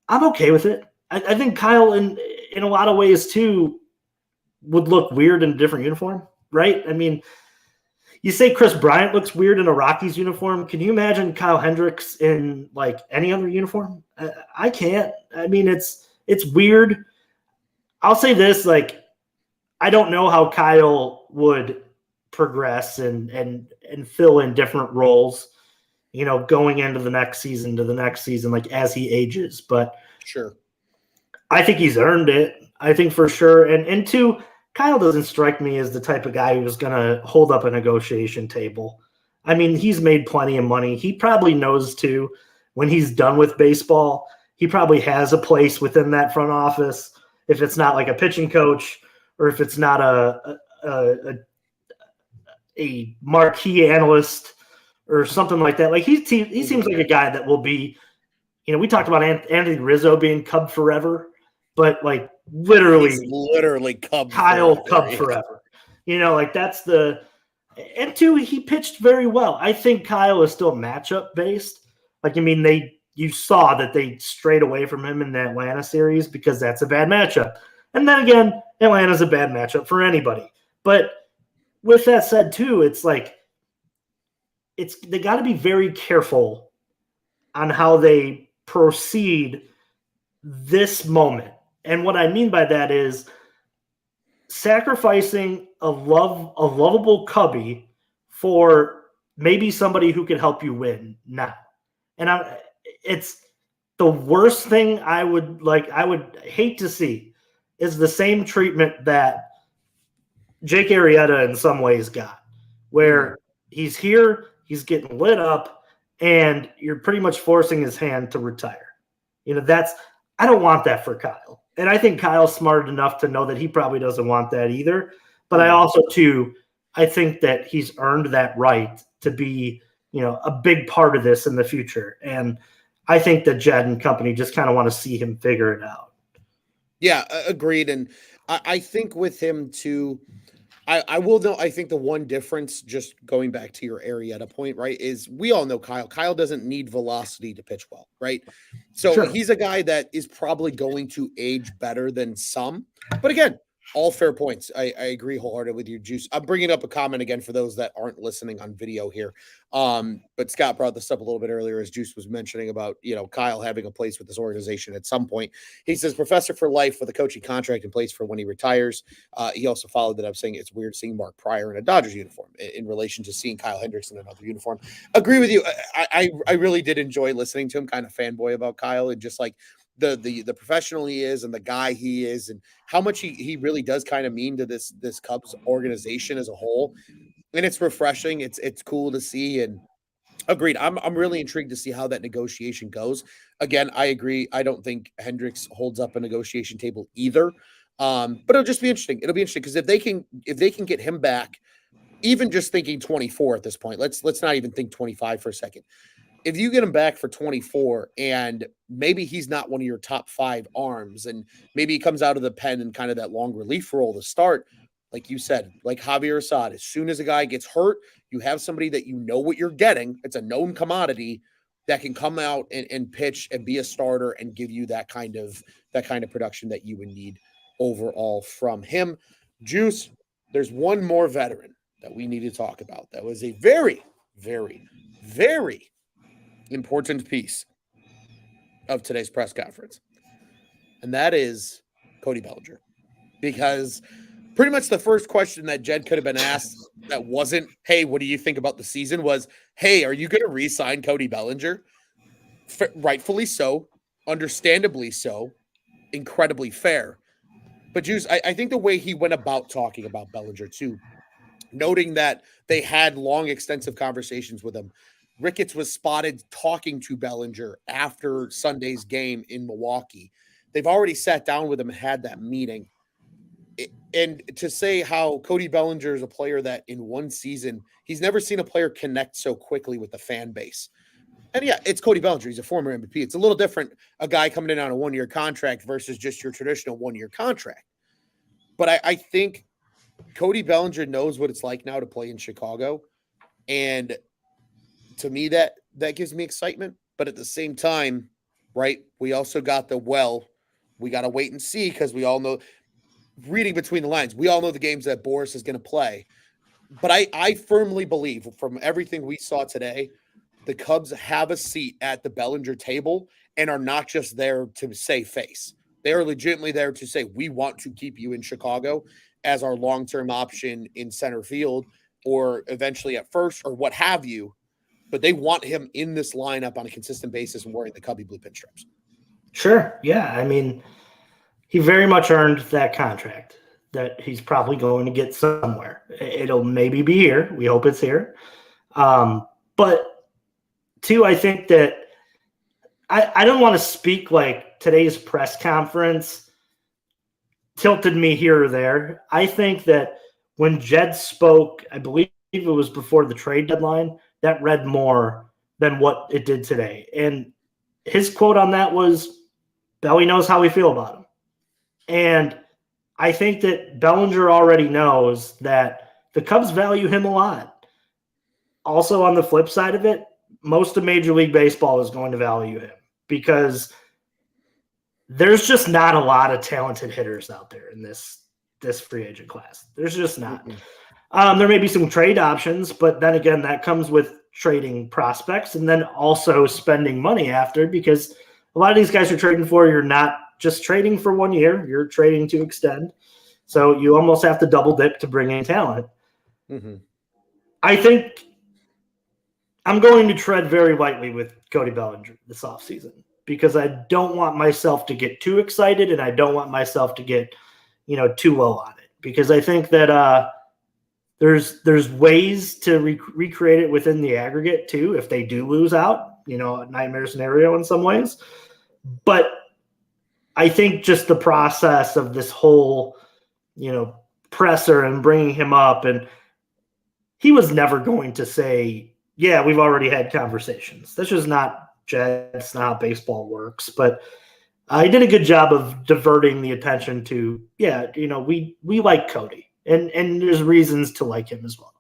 I'm okay with it. I think Kyle in a lot of ways too would look weird in a different uniform, right? I mean, you say Chris Bryant looks weird in a Rockies uniform. Can you imagine Kyle Hendricks in like any other uniform? I can't. I mean, it's weird. I'll say this, like, I don't know how Kyle would progress and fill in different roles, going into the next season to the next season, like as he ages. But sure, I think he's earned it. I think for sure. And two, Kyle doesn't strike me as the type of guy who's going to hold up a negotiation table. I mean, he's made plenty of money. He probably knows too, when he's done with baseball, he probably has a place within that front office. If it's not like a pitching coach or if it's not a marquee analyst or something like that. Like he seems like a guy that will be, we talked about Anthony Rizzo being Cub forever, but like literally Cub Kyle forever, Cub forever. Like that's and two, he pitched very well. I think Kyle is still matchup based. Like, you saw that they strayed away from him in the Atlanta series because that's a bad matchup. And then again, Atlanta's a bad matchup for anybody. But with that said, too, it's like they got to be very careful on how they proceed this moment. And what I mean by that is sacrificing a lovable Cubby for maybe somebody who can help you win now. And it's the worst thing I would hate to see is the same treatment that Jake Arrieta in some ways got, where he's here, he's getting lit up, and you're pretty much forcing his hand to retire. I don't want that for Kyle. And I think Kyle's smart enough to know that he probably doesn't want that either. But I also, too, I think that he's earned that right to be, a big part of this in the future. And I think that Jed and company just kind of want to see him figure it out. Yeah, agreed. And I think with him too, I will know. I think the one difference, just going back to your Arrieta point, right, is we all know Kyle. Kyle doesn't need velocity to pitch well, right? So he's a guy that is probably going to age better than some. But again, all fair points. I agree wholeheartedly with you, Juice. I'm bringing up a comment again for those that aren't listening on video here. But Scott brought this up a little bit earlier as Juice was mentioning about, Kyle having a place with this organization at some point. He says, professor for life with a coaching contract in place for when he retires. He also followed that up saying it's weird seeing Mark Pryor in a Dodgers uniform in relation to seeing Kyle Hendricks in another uniform. Agree with you. I really did enjoy listening to him, kind of fanboy about Kyle and just like the professional he is and the guy he is and how much he really does kind of mean to this Cubs organization as a whole. And it's refreshing. It's cool to see. And agreed. I'm really intrigued to see how that negotiation goes. Again, I agree. I don't think Hendricks holds up a negotiation table either. But it'll just be interesting. It'll be interesting because if they can get him back, even just thinking 24 at this point, let's not even think 25 for a second. If you get him back for 24 and maybe he's not one of your top 5 arms and maybe he comes out of the pen in kind of that long relief role to start, like you said, like Javier Assad, as soon as a guy gets hurt, you have somebody that you know what you're getting. It's a known commodity that can come out and pitch and be a starter and give you that kind of production that you would need overall from him. Juice, there's one more veteran that we need to talk about. That was a very, very, very important piece of today's press conference. And that is Cody Bellinger. Because pretty much the first question that Jed could have been asked that wasn't, hey, what do you think about the season, was, hey, are you going to re-sign Cody Bellinger? Rightfully so, understandably so, incredibly fair. But Juice, I think the way he went about talking about Bellinger too, noting that they had long, extensive conversations with him. Ricketts was spotted talking to Bellinger after Sunday's game in Milwaukee. They've already sat down with him and had that meeting. And to say how Cody Bellinger is a player that in one season, he's never seen a player connect so quickly with the fan base. And yeah, it's Cody Bellinger. He's a former MVP. It's a little different, a guy coming in on a 1-year contract versus just your traditional 1-year contract. But I think Cody Bellinger knows what it's like now to play in Chicago. And to me, that gives me excitement. But at the same time, right, we also got we got to wait and see because we all know, reading between the lines, we all know the games that Boris is going to play. But I firmly believe from everything we saw today, the Cubs have a seat at the Bellinger table and are not just there to save face. They are legitimately there to say, we want to keep you in Chicago as our long-term option in center field or eventually at first or what have you. But they want him in this lineup on a consistent basis and wearing the Cubby blue pinstripes. Sure. Yeah. I mean, he very much earned that contract that he's probably going to get somewhere. It'll maybe be here. We hope it's here. But two, I think that I don't want to speak like today's press conference tilted me here or there. I think that when Jed spoke, I believe it was before the trade deadline, that read more than what it did today. And his quote on that was, Belly knows how we feel about him. And I think that Bellinger already knows that the Cubs value him a lot. Also, on the flip side of it, most of Major League Baseball is going to value him because there's just not a lot of talented hitters out there in this free agent class. There's just not. There may be some trade options, but then again, that comes with trading prospects and then also spending money after, because a lot of these guys you're trading for, you're not just trading for 1 year, you're trading to extend. So you almost have to double dip to bring in talent. Mm-hmm. I think I'm going to tread very lightly with Cody Bellinger this offseason because I don't want myself to get too excited and I don't want myself to get, too low on it, because I think that there's ways to recreate it within the aggregate too if they do lose out, a nightmare scenario in some ways. But I think just the process of this whole, presser and bringing him up, and he was never going to say, yeah, we've already had conversations. That's just not Jed. It's not how baseball works. But he did a good job of diverting the attention to, we like Cody, and there's reasons to like him as well.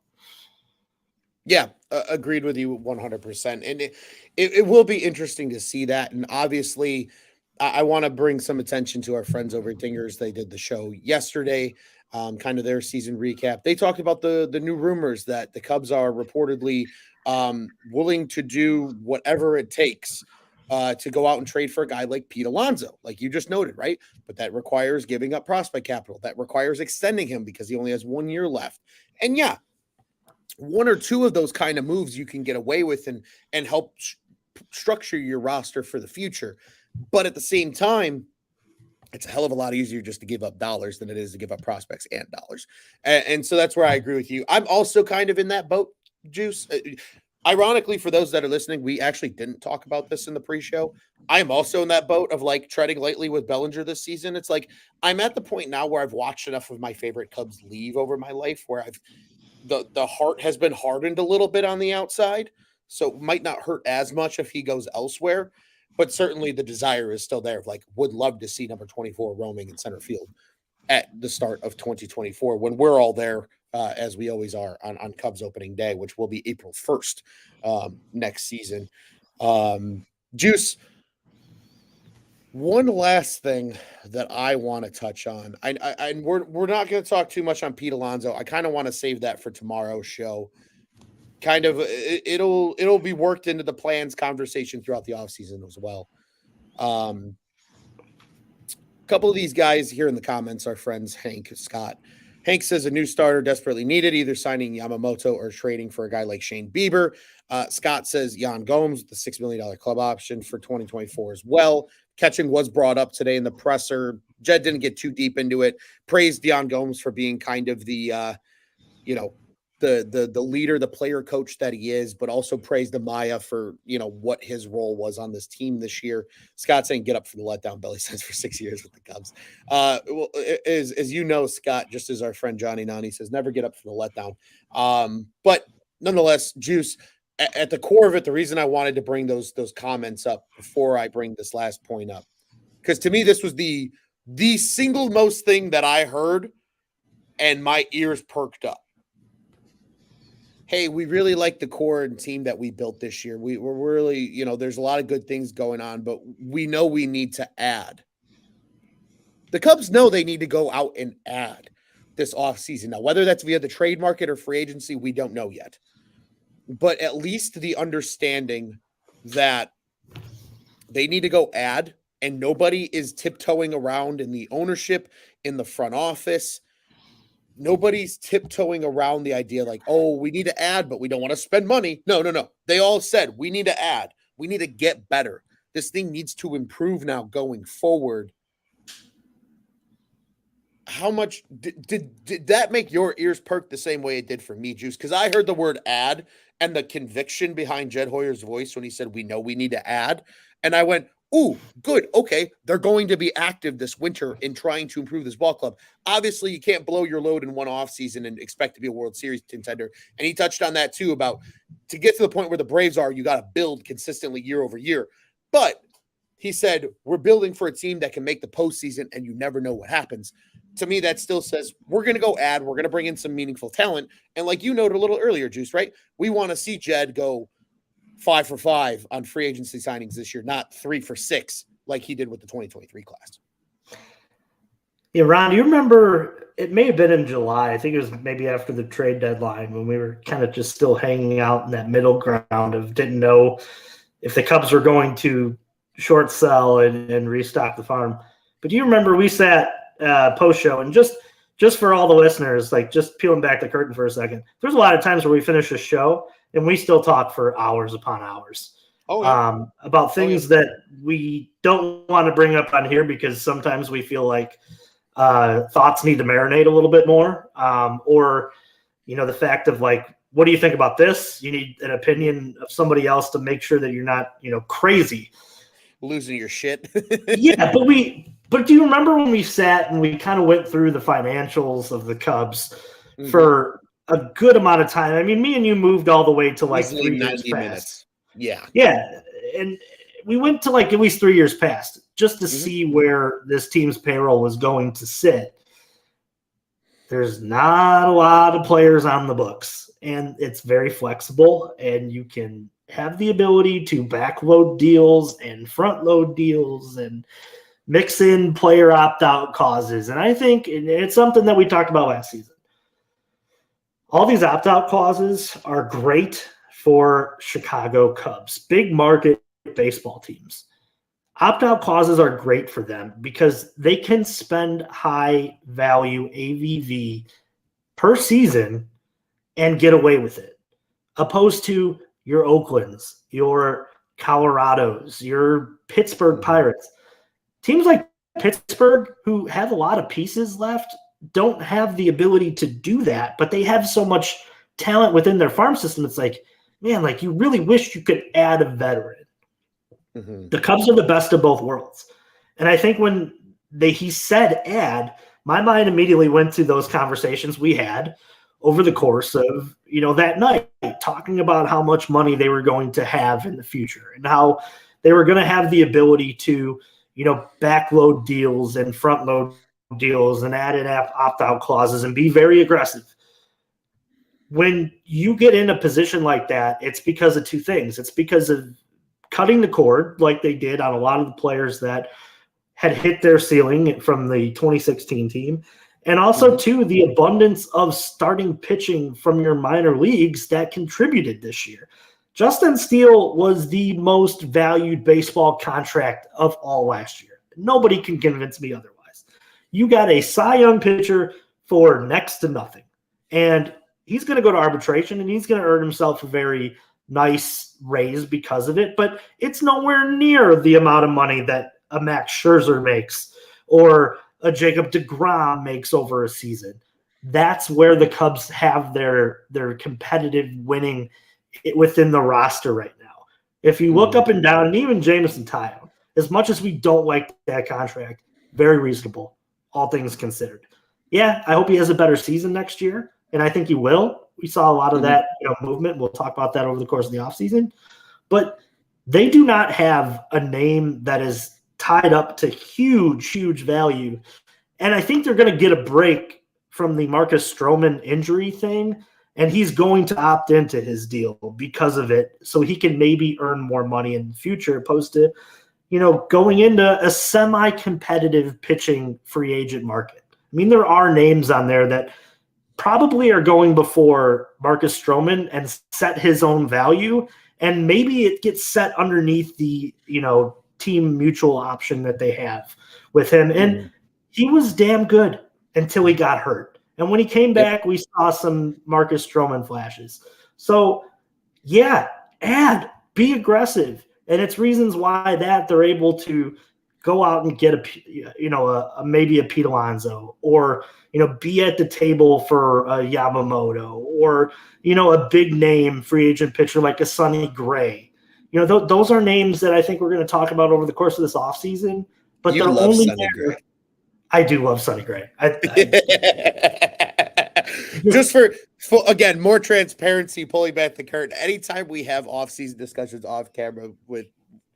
Yeah, agreed with you 100%. And it will be interesting to see that. And obviously, I want to bring some attention to our friends over at Dingers. They did the show yesterday, kind of their season recap. They talked about the new rumors that the Cubs are reportedly willing to do whatever it takes to go out and trade for a guy like Pete Alonso, like you just noted, right? But that requires giving up prospect capital. That requires extending him because he only has 1 year left. And yeah, one or two of those kind of moves you can get away with and help structure your roster for the future. But at the same time, it's a hell of a lot easier just to give up dollars than it is to give up prospects and dollars. And so that's where I agree with you. I'm also kind of in that boat, Juice. Ironically, for those that are listening, we actually didn't talk about this in the pre-show. I'm also in that boat of like treading lightly with Bellinger this season. It's like I'm at the point now where I've watched enough of my favorite Cubs leave over my life where the heart has been hardened a little bit on the outside. So it might not hurt as much if he goes elsewhere. But certainly the desire is still there of like, would love to see number 24 roaming in center field at the start of 2024 when we're all there, as we always are on Cubs opening day, which will be April 1st next season. Juice, one last thing that I want to touch on. And we're not going to talk too much on Pete Alonso. I kind of want to save that for tomorrow's show. Kind of it'll be worked into the plans conversation throughout the offseason as well. A couple of these guys here in the comments are friends, Hank, Scott. Hank says a new starter desperately needed, either signing Yamamoto or trading for a guy like Shane Bieber. Scott says Yan Gomes, the $6 million club option for 2024 as well. Catching was brought up today in the presser. Jed didn't get too deep into it. Praised Yan Gomes for being kind of the the leader, the player coach that he is, but also praised Amaya for, what his role was on this team this year. Scott saying, get up for the letdown. Belly says for 6 years with the Cubs. Well, as you know, Scott, just as our friend Johnny Nani says, never get up for the letdown. But nonetheless, Juice, at the core of it, the reason I wanted to bring those comments up before I bring this last point up, because to me, this was the single most thing that I heard and my ears perked up. Hey, we really like the core and team that we built this year. We're really, there's a lot of good things going on, but we know we need to add. The Cubs know they need to go out and add this offseason. Now, whether that's via the trade market or free agency, we don't know yet. But at least the understanding that they need to go add, and nobody is tiptoeing around in the ownership, in the front office. Nobody's tiptoeing around the idea like, oh, we need to add, but we don't want to spend money. No. They all said we need to add. We need to get better. This thing needs to improve now going forward. How much did that make your ears perk the same way it did for me, Juice? Because I heard the word add and the conviction behind Jed Hoyer's voice when he said, we know we need to add. And I went, Ooh, good. Okay. They're going to be active this winter in trying to improve this ball club. Obviously, you can't blow your load in one off season and expect to be a World Series contender. And he touched on that too about to get to the point where the Braves are, you got to build consistently year over year. But he said, we're building for a team that can make the postseason and you never know what happens. To me, that still says we're going to go we're going to bring in some meaningful talent. And like you noted a little earlier, Juice, right? We want to see Jed go 5 for 5 on free agency signings this year, not 3 for 6 like he did with the 2023 class. Yeah, Ron, do you remember, it may have been in July, I think it was maybe after the trade deadline when we were kind of just still hanging out in that middle ground of didn't know if the Cubs were going to short sell and restock the farm. But do you remember we sat post-show and just for all the listeners, like just peeling back the curtain for a second, there's a lot of times where we finish a show and we still talk for hours upon hours about things that we don't want to bring up on here because sometimes we feel like thoughts need to marinate a little bit more. Or, the fact of like, what do you think about this? You need an opinion of somebody else to make sure that you're not, crazy. Losing your shit. Yeah, but do you remember when we sat and we kind of went through the financials of the Cubs for a good amount of time? I mean, me and you moved all the way to like 3 years past. Minutes. Yeah. Yeah. And we went to like at least 3 years past just to see where this team's payroll was going to sit. There's not a lot of players on the books, and it's very flexible, and you can have the ability to backload deals and front load deals and mix in player opt-out clauses. And I think it's something that we talked about last season. All these opt-out clauses are great for Chicago Cubs, big market baseball teams. Opt-out clauses are great for them because they can spend high value AVV per season and get away with it, opposed to your Oaklands, your Colorados, your Pittsburgh Pirates. Teams like Pittsburgh, who have a lot of pieces left, don't have the ability to do that, but they have so much talent within their farm system. It's like, man, like you really wish you could add a veteran. The Cubs are the best of both worlds. And I think when he said add, my mind immediately went to those conversations we had over the course of, that night, talking about how much money they were going to have in the future and how they were going to have the ability to, backload deals and front load deals and add in opt-out clauses and be very aggressive. When you get in a position like that, it's because of two things. It's because of cutting the cord like they did on a lot of the players that had hit their ceiling from the 2016 team. And also, too, the abundance of starting pitching from your minor leagues that contributed this year. Justin Steele was the most valued baseball contract of all last year. Nobody can convince me otherwise. You got a Cy Young pitcher for next to nothing. And he's going to go to arbitration, and he's going to earn himself a very nice raise because of it. But it's nowhere near the amount of money that a Max Scherzer makes or a Jacob deGrom makes over a season. That's where the Cubs have their competitive winning within the roster right now. If you look up and down, and even Jameson Taillon, as much as we don't like that contract, very reasonable, all things considered. Yeah, I hope he has a better season next year, and I think he will. We saw a lot of that movement. We'll talk about that over the course of the offseason. But they do not have a name that is tied up to huge, huge value. And I think they're going to get a break from the Marcus Stroman injury thing, and he's going to opt into his deal because of it so he can maybe earn more money in the future opposed to, going into a semi-competitive pitching free agent market. I mean, there are names on there that probably are going before Marcus Stroman and set his own value, and maybe it gets set underneath the, team mutual option that they have with him. And he was damn good until he got hurt. And when he came back, we saw some Marcus Stroman flashes. So, yeah, be aggressive. And it's reasons why that they're able to go out and get maybe a Pete Alonso or, be at the table for a Yamamoto or, a big name free agent pitcher like a Sonny Gray. those are names that I think we're going to talk about over the course of this offseason, but You they're love only Sonny there. Gray. I do love Sonny Gray. Just for again, more transparency, pulling back the curtain. Anytime we have off-season discussions off camera with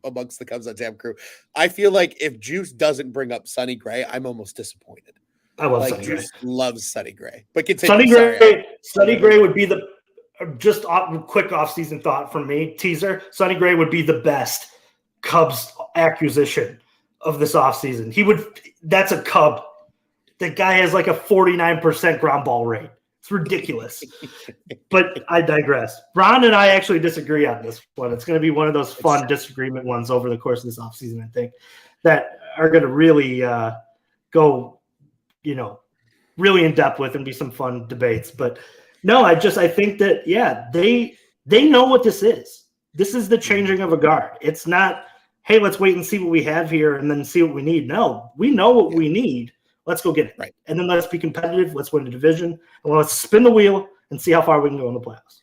amongst the Cubs on Tap crew, I feel like if Juice doesn't bring up Sonny Gray, I'm almost disappointed. I love Like Sonny Gray. Juice loves Sonny Gray, but continue. Sonny Gray would be the just quick off-season thought from me. Teaser: Sonny Gray would be the best Cubs acquisition of this offseason. That's a Cub. The guy has like a 49% ground ball rate. It's ridiculous. But I digress. Ron and I actually disagree on this one. It's going to be one of those fun disagreement ones over the course of this offseason, I think, that are going to really go, really in depth with and be some fun debates. But no, I think that, they know what this is. This is the changing of a guard. It's not, hey, let's wait and see what we have here and then see what we need. No, we know what we need. Let's go get it. Right. And then let's be competitive. Let's win the division. And let's spin the wheel and see how far we can go in the playoffs.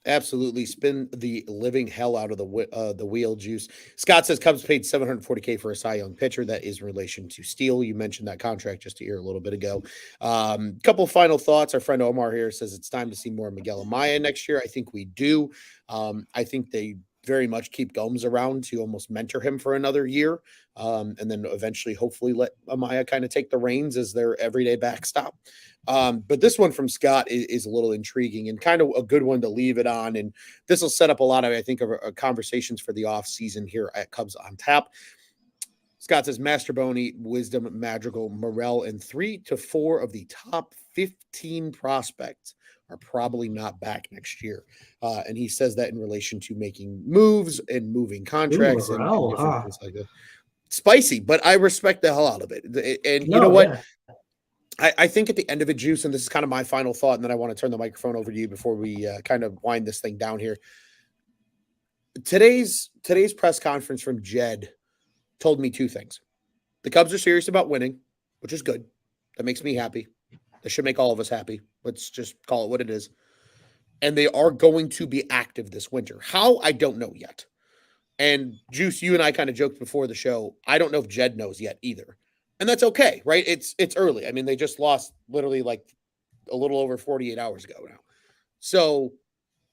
Absolutely. Spin the living hell out of the wheel, Juice. Scott says Cubs paid $740K for a Cy Young pitcher. That is in relation to Steele. You mentioned that contract just a little bit ago. Couple final thoughts. Our friend Omar here says it's time to see more Miguel Amaya next year. I think we do. I think they very much keep Gomes around to almost mentor him for another year. And then eventually, hopefully, let Amaya kind of take the reins as their everyday backstop. But this one from Scott is a little intriguing and kind of a good one to leave it on. And this will set up a lot of, I think, of conversations for the off season here at Cubs on Tap. Scott says Masterboni, Wisdom, Madrigal, Morel, and 3 to 4 of the top 15 prospects are probably not back next year. And he says that in relation to making moves and moving contracts and different things like that. Spicy, but I respect the hell out of it. And you know what? Yeah. I think at the end of it, Juice, and this is kind of my final thought, and then I want to turn the microphone over to you before we kind of wind this thing down here. Today's press conference from Jed told me two things. The Cubs are serious about winning, which is good. That makes me happy. That should make all of us happy. Let's just call it what it is. And they are going to be active this winter. How? I don't know yet. And Juice, you and I kind of joked before the show. I don't know if Jed knows yet either. And that's okay, right? It's early. I mean, they just lost literally like a little over 48 hours ago now. So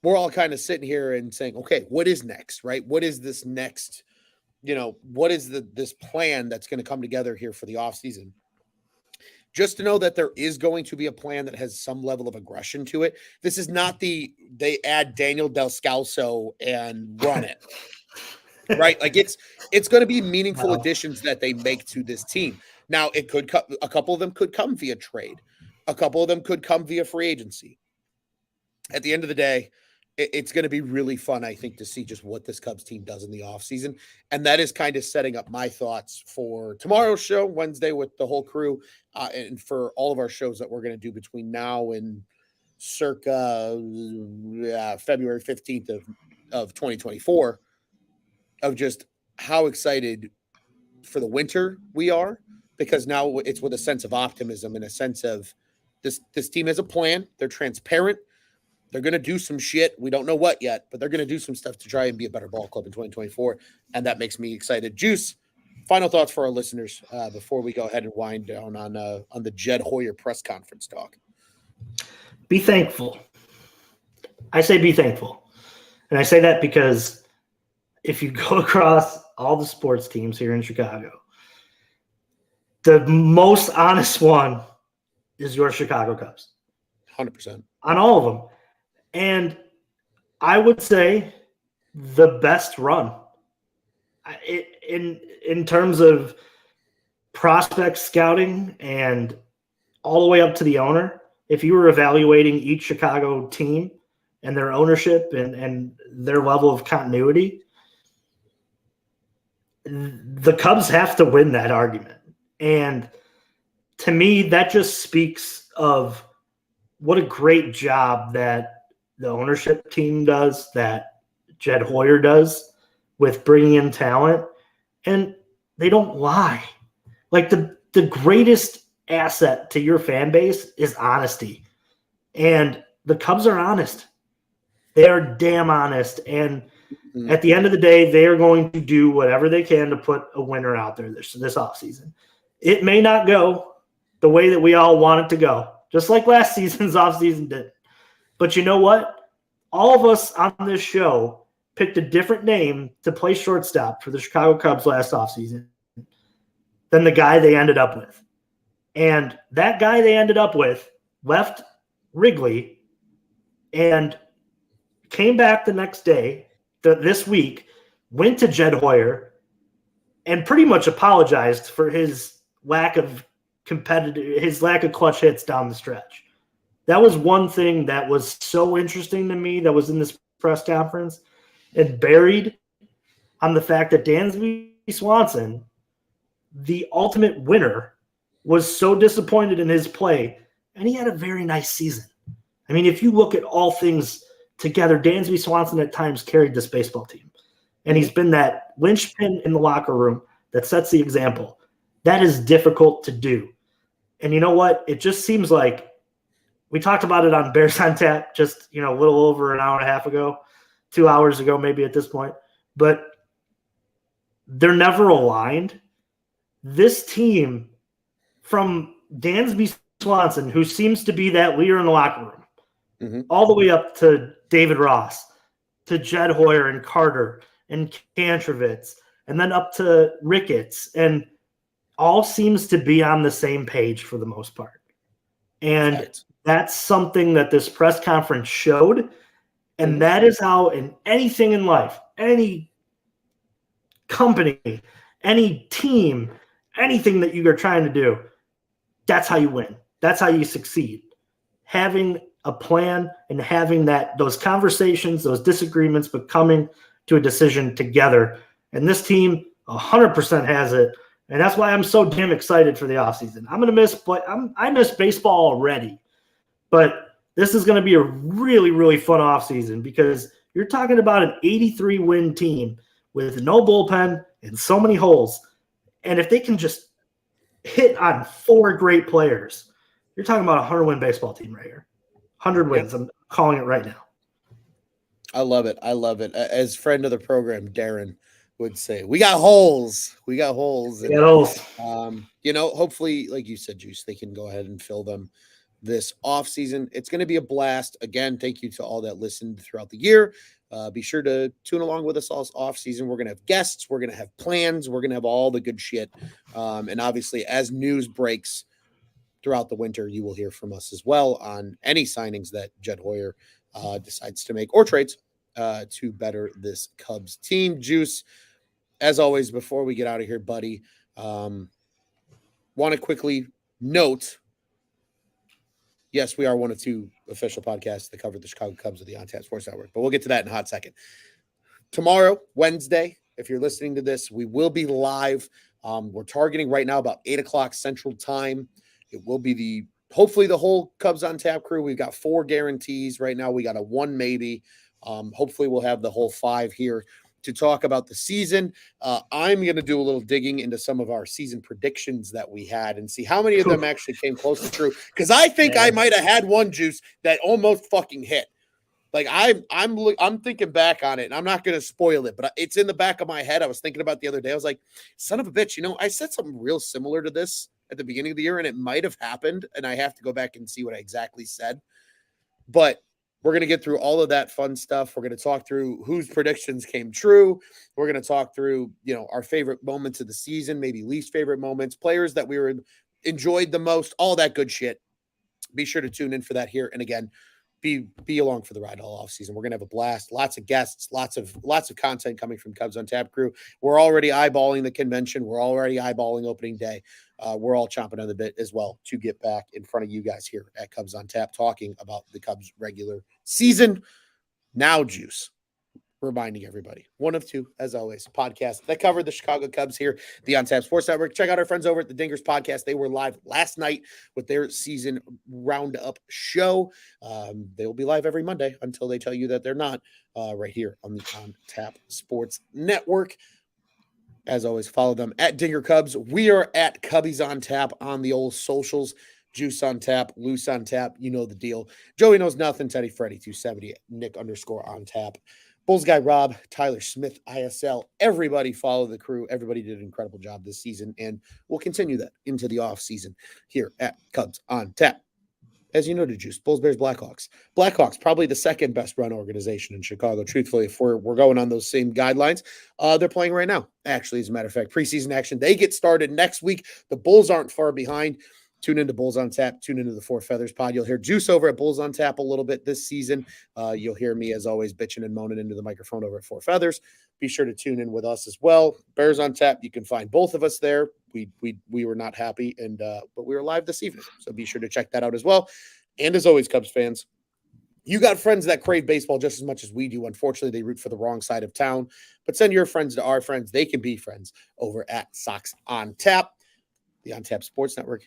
we're all kind of sitting here and saying, okay, what is next, right? What is this next, what is this plan that's going to come together here for the offseason? Just to know that there is going to be a plan that has some level of aggression to it. This is not they add Daniel Del Scalzo and run it, right? Like it's going to be meaningful additions that they make to this team. Now it could a couple of them could come via trade. A couple of them could come via free agency. At the end of the day, it's going to be really fun, I think, to see just what this Cubs team does in the offseason. And that is kind of setting up my thoughts for tomorrow's show, Wednesday, with the whole crew, and for all of our shows that we're going to do between now and circa February 15th of 2024, of just how excited for the winter we are, because now it's with a sense of optimism and a sense of this team has a plan. They're transparent. They're going to do some shit. We don't know what yet, but they're going to do some stuff to try and be a better ball club in 2024. And that makes me excited. Juice, final thoughts for our listeners before we go ahead and wind down on the Jed Hoyer press conference talk. Be thankful. I say be thankful. And I say that because if you go across all the sports teams here in Chicago, the most honest one is your Chicago Cubs. 100%. On all of them. And I would say the best run in terms of prospect scouting and all the way up to the owner. If you were evaluating each Chicago team and their ownership and their level of continuity, the Cubs have to win that argument. And to me, that just speaks of what a great job that the ownership team does, that Jed Hoyer does with bringing in talent. And they don't lie. Like the greatest asset to your fan base is honesty. And the Cubs are honest. They are damn honest. And At the end of the day, they are going to do whatever they can to put a winner out there this offseason. It may not go the way that we all want it to go, just like last season's offseason did. But you know what? All of us on this show picked a different name to play shortstop for the Chicago Cubs last offseason than the guy they ended up with. And that guy they ended up with left Wrigley and came back the next day, this week, went to Jed Hoyer and pretty much apologized for his lack of clutch hits down the stretch. That was one thing that was so interesting to me that was in this press conference, and buried on the fact that Dansby Swanson, the ultimate winner, was so disappointed in his play, and he had a very nice season. I mean, if you look at all things together, Dansby Swanson at times carried this baseball team, and he's been that linchpin in the locker room that sets the example. That is difficult to do. And you know what? It just seems like we talked about it on Bears on Tap just, a little over an hour and a half ago, 2 hours ago, maybe at this point, but they're never aligned. This team, from Dansby Swanson, who seems to be that leader in the locker room, all the way up to David Ross, to Jed Hoyer and Carter and Kantrovitz, and then up to Ricketts, and all seems to be on the same page for the most part. And that's something that this press conference showed. And that is how, in anything in life, any company, any team, anything that you are trying to do, that's how you win. That's how you succeed. Having a plan and having those conversations, those disagreements, but coming to a decision together. And this team 100% has it. And that's why I'm so damn excited for the offseason. I miss baseball already. But this is going to be a really, really fun offseason because you're talking about an 83-win team with no bullpen and so many holes. And if they can just hit on 4 great players, you're talking about a 100-win baseball team right here. 100 wins. I'm calling it right now. I love it. I love it. As friend of the program, Darren would say, we got holes. We got holes. We got holes. Hopefully, like you said, Juice, they can go ahead and fill them this off season. It's going to be a blast. Again, thank you to all that listened throughout the year. Be sure to tune along with us all off season. We're going to have guests. We're going to have plans. We're going to have all the good shit. And obviously, as news breaks throughout the winter, you will hear from us as well on any signings that Jed Hoyer decides to make or trades to better this Cubs team. Juice, as always, before we get out of here, buddy, want to quickly note, yes, we are one of 2 official podcasts that cover the Chicago Cubs of the On Tap Sports Network, but we'll get to that in a hot second. Tomorrow, Wednesday, if you're listening to this, we will be live. We're targeting right now about 8 o'clock Central Time. It will be hopefully the whole Cubs on Tap crew. We've got 4 guarantees right now. We got a 1 maybe. Hopefully we'll have the whole 5 here to talk about the season. I'm going to do a little digging into some of our season predictions that we had and see how many of them actually came close to true. Because I think I might have had one, Juice, that almost fucking hit. Like I'm thinking back on it, and I'm not going to spoil it, but it's in the back of my head. I was thinking about the other day. I was like, son of a bitch, I said something real similar to this at the beginning of the year, and it might have happened, and I have to go back and see what I exactly said. But we're going to get through all of that fun stuff. We're going to talk through whose predictions came true. We're going to talk through, our favorite moments of the season, maybe least favorite moments, players that we enjoyed the most, all that good shit. Be sure to tune in for that here. And again, be along for the ride all off season. We're going to have a blast, lots of guests, lots of content coming from Cubs on Tap crew. We're already eyeballing the convention. We're already eyeballing opening day. We're all chomping on the bit as well to get back in front of you guys here at Cubs on Tap, talking about the Cubs regular season. Now, Juice, reminding everybody, one of 2, as always, podcasts that cover the Chicago Cubs here, the On Tap Sports Network. Check out our friends over at the Dingers Podcast. They were live last night with their season roundup show. They will be live every Monday until they tell you that they're not, right here on the On Tap Sports Network. As always, follow them at Dinger Cubs. We are at Cubbies on Tap on the old socials. Juice on Tap, Luce on Tap. You know the deal. Joey Knows Nothing, Teddy Freddy 270, Nick _on Tap. Bulls guy Rob, Tyler Smith, ISL, everybody follow the crew. Everybody did an incredible job this season, and we'll continue that into the off season here at Cubs on Tap. As you know, to Juice, Bulls, Bears, Blackhawks. Blackhawks, probably the second best run organization in Chicago. Truthfully, if we're going on those same guidelines, they're playing right now. Actually, as a matter of fact, preseason action, they get started next week. The Bulls aren't far behind. Tune into Bulls on Tap. Tune into the Four Feathers pod. You'll hear Juice over at Bulls on Tap a little bit this season. You'll hear me, as always, bitching and moaning into the microphone over at Four Feathers. Be sure to tune in with us as well. Bears on Tap. You can find both of us there. We were not happy, but we were live this evening, so be sure to check that out as well. And as always, Cubs fans, you got friends that crave baseball just as much as we do. Unfortunately, they root for the wrong side of town. But send your friends to our friends. They can be friends over at Sox on Tap, the On Tap Sports Network.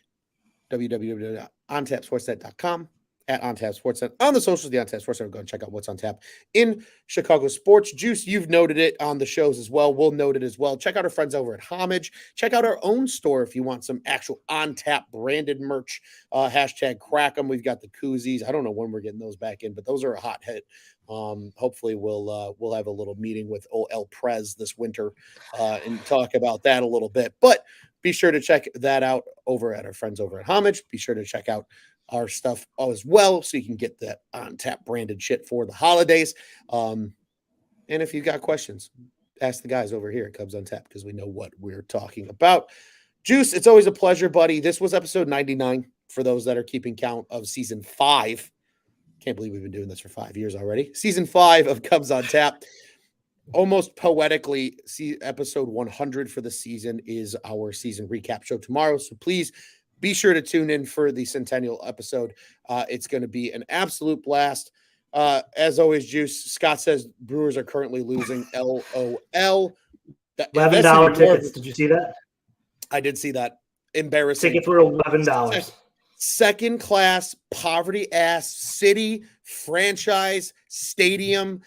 www.ontapsportsnet.com, at OnTap Sportsnet. On the socials, the OnTap Sportsnet. Go and check out what's on tap in Chicago sports. Juice, you've noted it on the shows as well. We'll note it as well. Check out our friends over at Homage. Check out our own store if you want some actual on-tap branded merch. Hashtag crack them. We've got the koozies. I don't know when we're getting those back in, but those are a hot hit. Hopefully we'll have a little meeting with El Prez this winter and talk about that a little bit. But be sure to check that out over at our friends over at Homage. Be sure to check out our stuff as well so you can get that on tap branded shit for the holidays. And if you've got questions, ask the guys over here at Cubs on Tap because we know what we're talking about. Juice, it's always a pleasure, buddy. This was episode 99 for those that are keeping count of season 5. Can't believe we've been doing this for 5 years already. Season 5 of Cubs on Tap. Almost poetically, episode 100 for the season is our season recap show tomorrow. So please be sure to tune in for the centennial episode. It's going to be an absolute blast. As always, Juice, Scott says Brewers are currently losing. LOL. $11 tickets. Did you see that? I did see that. Embarrassing. Tickets were $11. Second class, poverty ass city, franchise, stadium,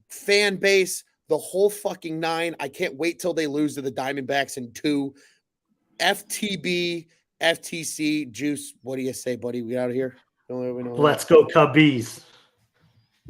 fan base, the whole fucking 9. I can't wait till they lose to the Diamondbacks in 2. FTB, FTC, Juice. What do you say, buddy? We out of here? Let's go Cubbies.